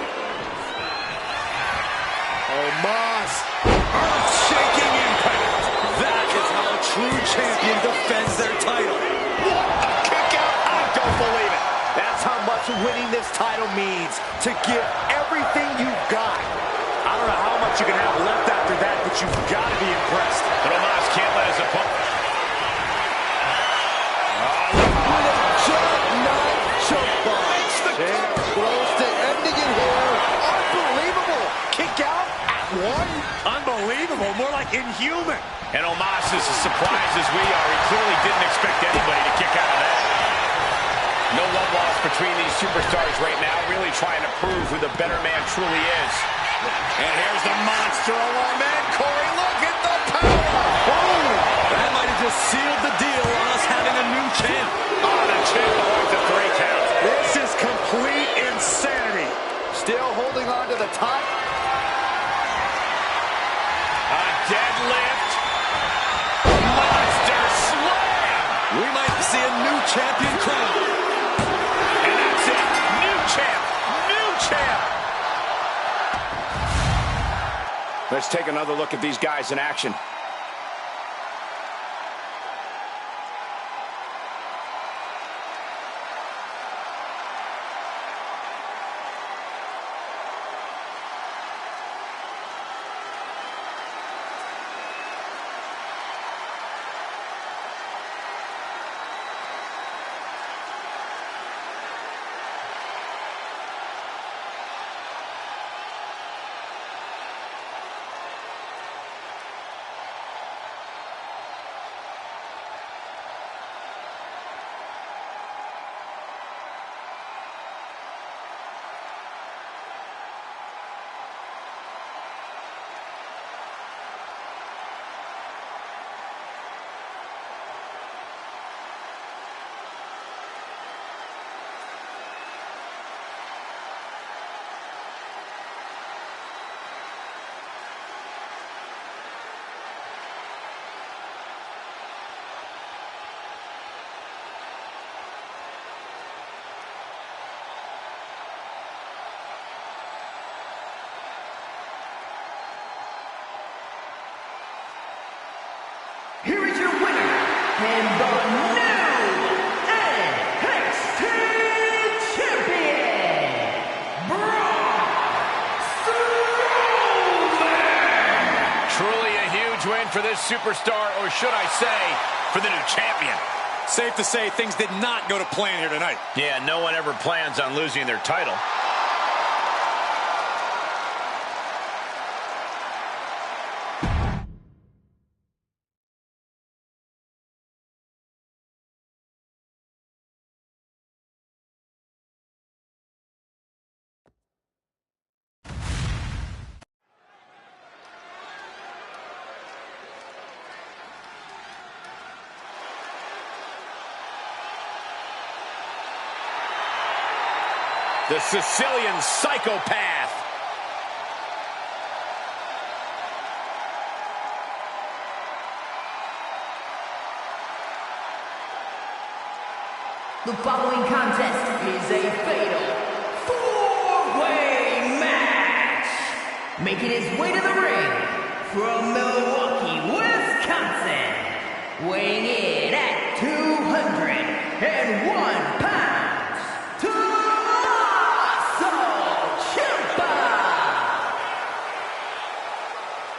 Omos. Earth-shaking impact. That is how a true champion defends their title. What a kick out. I don't believe it. That's how much winning this title means. To give everything you've got. I don't know how much you can have left after that, but you've got to be impressed. But Omos can't let his opponent. Close to ending it here. Unbelievable. Kick out at one. Unbelievable. More like inhuman. And Omos is as surprised as we are. He clearly didn't expect anybody to kick out of that. No love lost between these superstars right now, really trying to prove who the better man truly is. And here's the monster of all men, Corey. Look at the power. Boom. That might have just sealed the deal on us having a new champ. Oh, the champ avoids a 3 count. This is complete insanity. Still holding on to the top. A deadlift. Monster slam. We might see a new champion crowned. And that's it. New champ. New champ. Let's take another look at these guys in action. and the new NXT Champion, Braun Strowman! Truly a huge win for this superstar, or should I say, for the new champion. Safe to say things did not go to plan here tonight. Yeah, no one ever plans on losing their title. The Sicilian psychopath. The following contest is a fatal four-way match. Making his way to the ring from Milwaukee, Wisconsin, weighing in at 201 pounds, Tommaso Ciampa.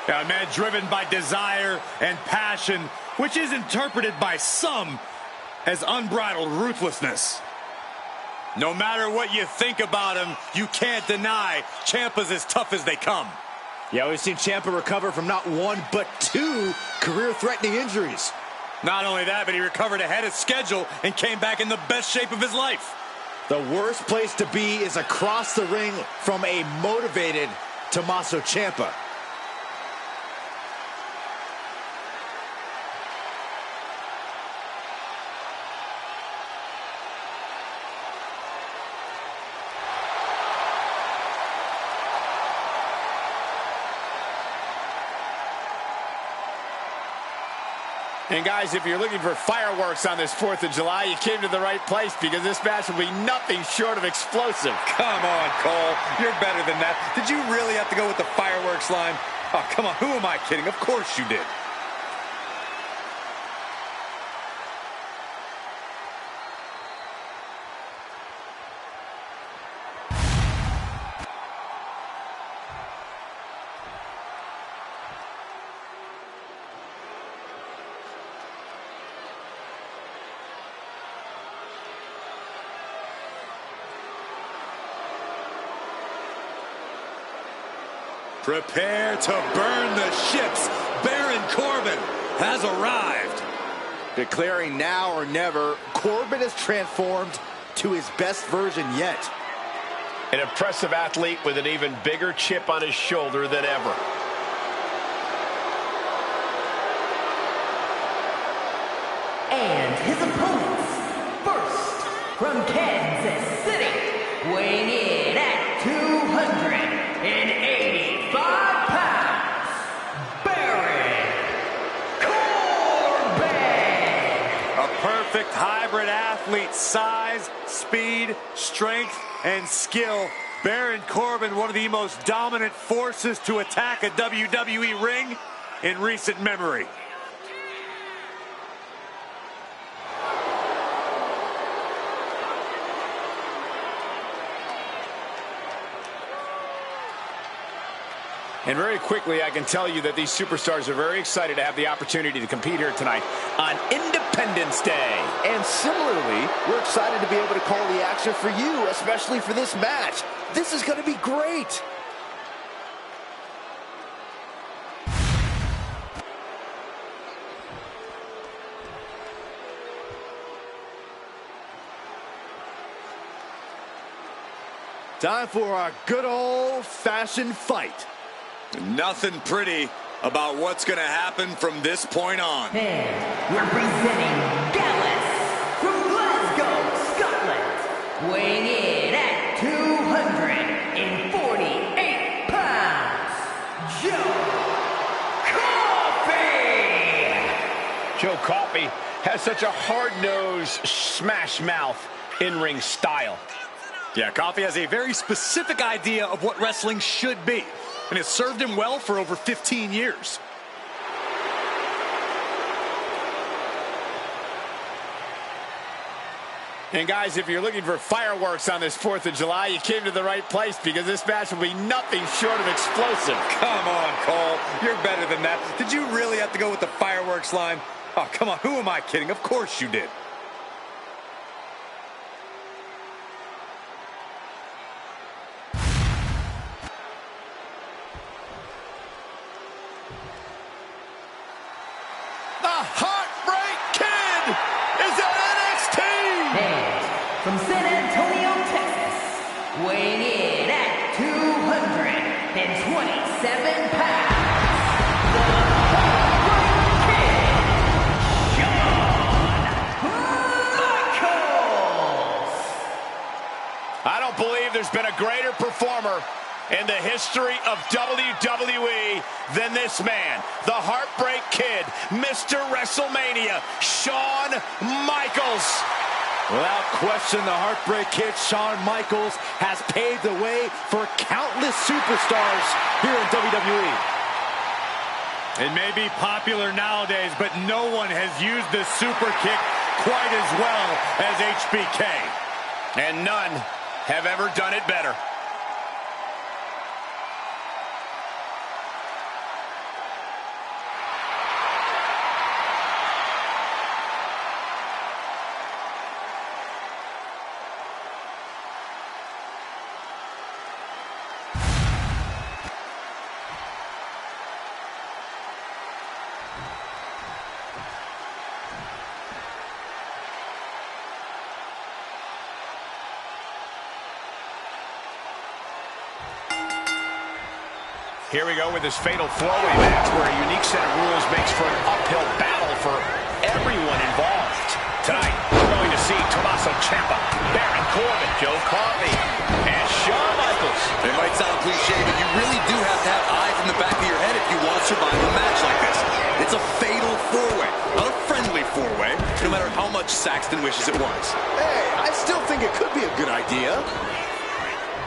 A man driven by desire and passion, which is interpreted by some as unbridled ruthlessness. No matter what you think about him, you can't deny Ciampa's as tough as they come. Yeah, we've seen Ciampa recover from not one, but two career-threatening injuries. Not only that, but he recovered ahead of schedule and came back in the best shape of his life. The worst place to be is across the ring from a motivated Tommaso Ciampa. And guys, if you're looking for fireworks on this 4th of July, you came to the right place, because this match will be nothing short of explosive. Come on, Cole. You're better than that. Did you really have to go with the fireworks line? Oh, come on. Who am I kidding? Of course you did. Prepare to burn the ships. Baron Corbin has arrived. Declaring now or never, Corbin has transformed to his best version yet. An impressive athlete with an even bigger chip on his shoulder than ever. And his opponents, first from Kansas City, weighing in at 285 pounds, Baron Corbin. A perfect hybrid athlete, size, speed, strength, and skill. Baron Corbin, one of the most dominant forces to attack a WWE ring in recent memory. And very quickly, I can tell you that these superstars are very excited to have the opportunity to compete here tonight on Independence Day. And similarly, we're excited to be able to call the action for you, especially for this match. This is going to be great. Time for our good old-fashioned fight. Nothing pretty about what's going to happen from this point on. And representing Gallus from Glasgow, Scotland, weighing in at 248 pounds, Joe Coffey. Joe Coffey has such a hard-nosed, smash-mouth in-ring style. Yeah, Coffey has a very specific idea of what wrestling should be, and it's served him well for over 15 years. And guys, if you're looking for fireworks on this 4th of July, you came to the right place because this match will be nothing short of explosive. Come on, Cole. You're better than that. Did you really have to go with the fireworks line? Oh, come on. Who am I kidding? Of course you did. From San Antonio, Texas, weighing in at 227 pounds, the Heatwave Kid, Shawn Michaels. I don't believe there's been a greater performer in the history of WWE than this man, the Heartbreak Kid, Mr. WrestleMania, Shawn Michaels. Without question, the Heartbreak Kid, Shawn Michaels, has paved the way for countless superstars here in WWE. It may be popular nowadays, but no one has used the super kick quite as well as HBK. And none have ever done it better. Here we go with this fatal four-way match where a unique set of rules makes for an uphill battle for everyone involved. Tonight, we're going to see Tommaso Ciampa, Baron Corbin, Joe Coffey, and Shawn Michaels. It might sound cliche, but you really do have to have eyes in the back of your head if you want to survive a match like this. It's a fatal four-way, not a friendly four-way, no matter how much Saxton wishes it was. Hey, I still think it could be a good idea.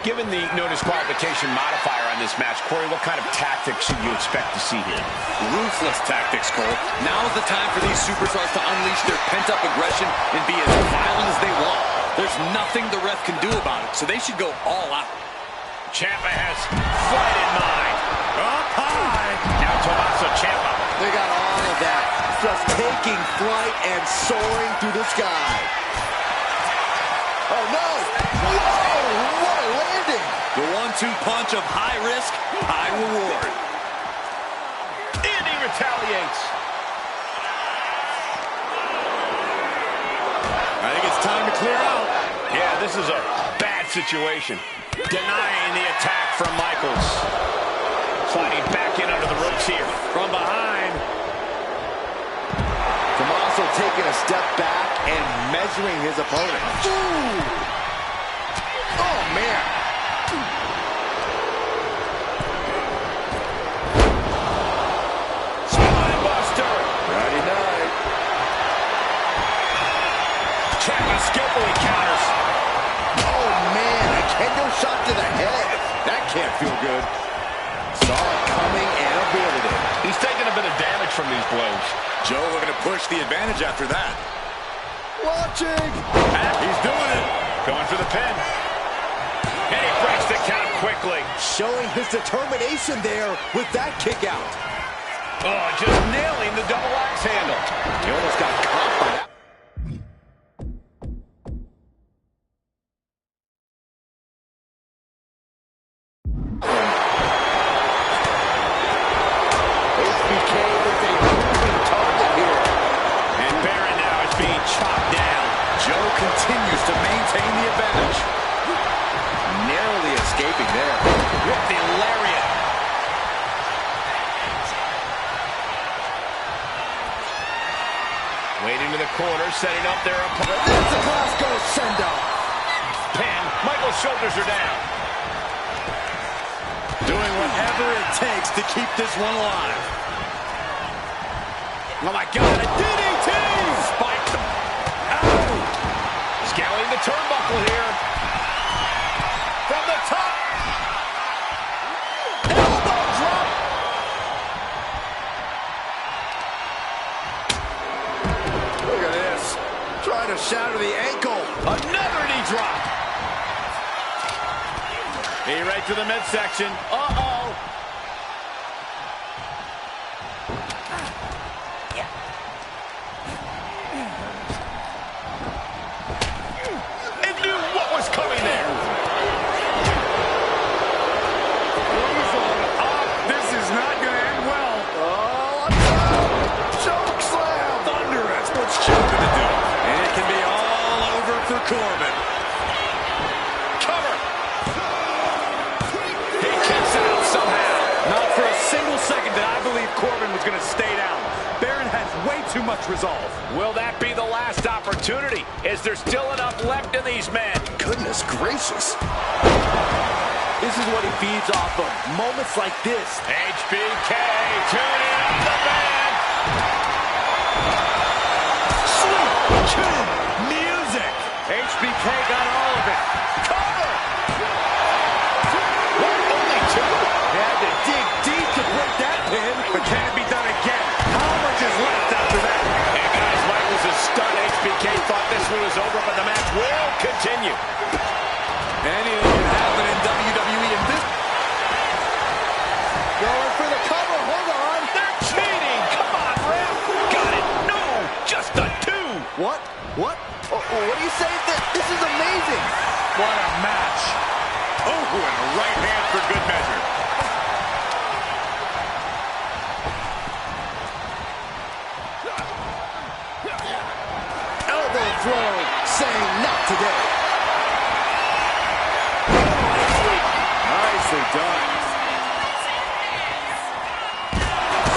Given the no disqualification modifier on this match, Corey, what kind of tactics should you expect to see here? Ruthless tactics, Cole. Now's the time for these superstars to unleash their pent-up aggression and be as violent as they want. There's nothing the ref can do about it, so they should go all out. Ciampa has flight in mind. Up high. Now Tommaso Ciampa. They got all of that, just taking flight and soaring through the sky. Oh, no! Whoa! What a landing! The 1-2 punch of high risk, high reward. And he retaliates. I think it's time to clear out. Yeah, this is a bad situation. Denying the attack from Michaels. Sliding back in under the ropes here. From behind. Tommaso taking a step back and measuring his opponent. Ooh! Oh, man. Spine buster. Friday night. Ciampa skillfully counters. Oh, man. A kendo shot to the head. That can't feel good. Saw it coming and avoided it. He's taking a bit of damage from these blows. Joe looking to push the advantage after that. Watching. He's doing it. Going for the pin. And he breaks the count quickly. Showing his determination there with that kick out. Oh, just nailing the double axe handle. He almost got caught by that. HBK is a moving target here. And Baron now is being chopped down. Joe continues to maintain the advantage. Narrowly escaping there. With the lariat. Waiting to the corner, setting up their opponent. That's a Glasgow send-off. Pin. Michael's shoulders are down. Doing whatever it takes to keep this one alive. Oh my God, a DDT! Spiked him. Ow! Scaling the turnbuckle here. From the top. Elbow drop. Look at this. Trying to shatter the ankle. A He right to the midsection. Uh-oh. And knew what was coming there. This is not going to end well. Oh, choke slam. Thunderous. What's Ciampa to do? And it can be all over for Corbin. Cover. He kicks out somehow. Not for a single second did I believe Corbin was going to stay down. Baron has way too much resolve. Will that be the last opportunity? Is there still enough left in these men? Goodness gracious. This is what he feeds off of. Moments like this. HBK turning up the band. Sweet chin music. HBK got all of it. Cover. What, only two? They had to dig deep to break that pin, but can it be done again? How much is left after that? And guys, Mike was a stun. HBK thought this one was over, but the match will continue. Anything can happen in WWE in this. Going for the cover. Hold on. They're cheating. Come on, ref. Got it. No, just a two. What? What? Oh, what do you say? This is amazing. What a match. Oh, and a right hand for good measure. Elbow throw, saying not today. Nicely done.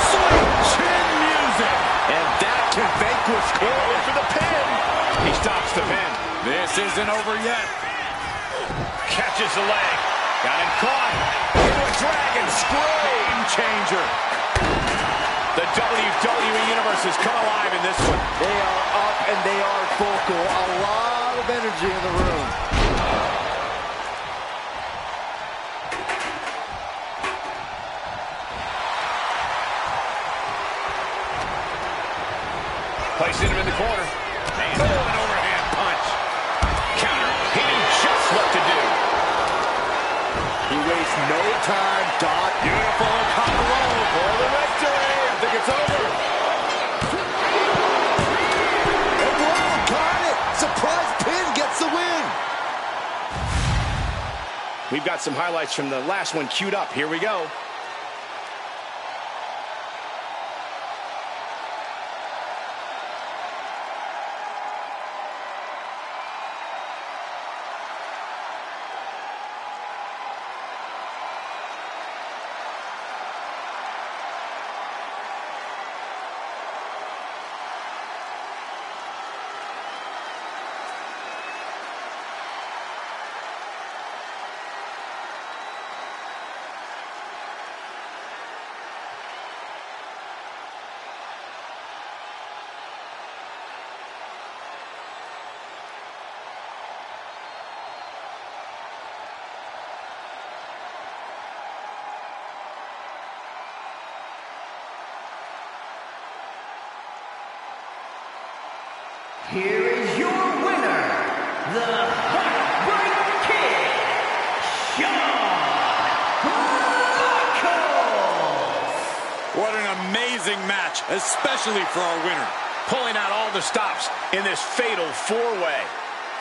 Sweet chin music. And that can vanquish Corbin for the pin. He stops the pin. This isn't over yet. Catches the leg. Got him caught. Into a dragon screw. Game changer. The WWE Universe has come alive in this one. They are up and they are vocal. A lot of energy in the room. Placing him in the corner. Man, an overhand punch. Counter. He knew just what to do. He wastes no time. Dot. Beautiful combo for the victory. I think it's over. And whoa, got it. Surprise pin gets the win. We've got some highlights from the last one queued up. Here we go. Here is your winner, the Heartbreak Kid, Shawn Michaels. What an amazing match, especially for our winner. Pulling out all the stops in this fatal four-way.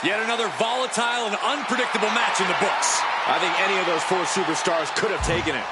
Yet another volatile and unpredictable match in the books. I think any of those four superstars could have taken it.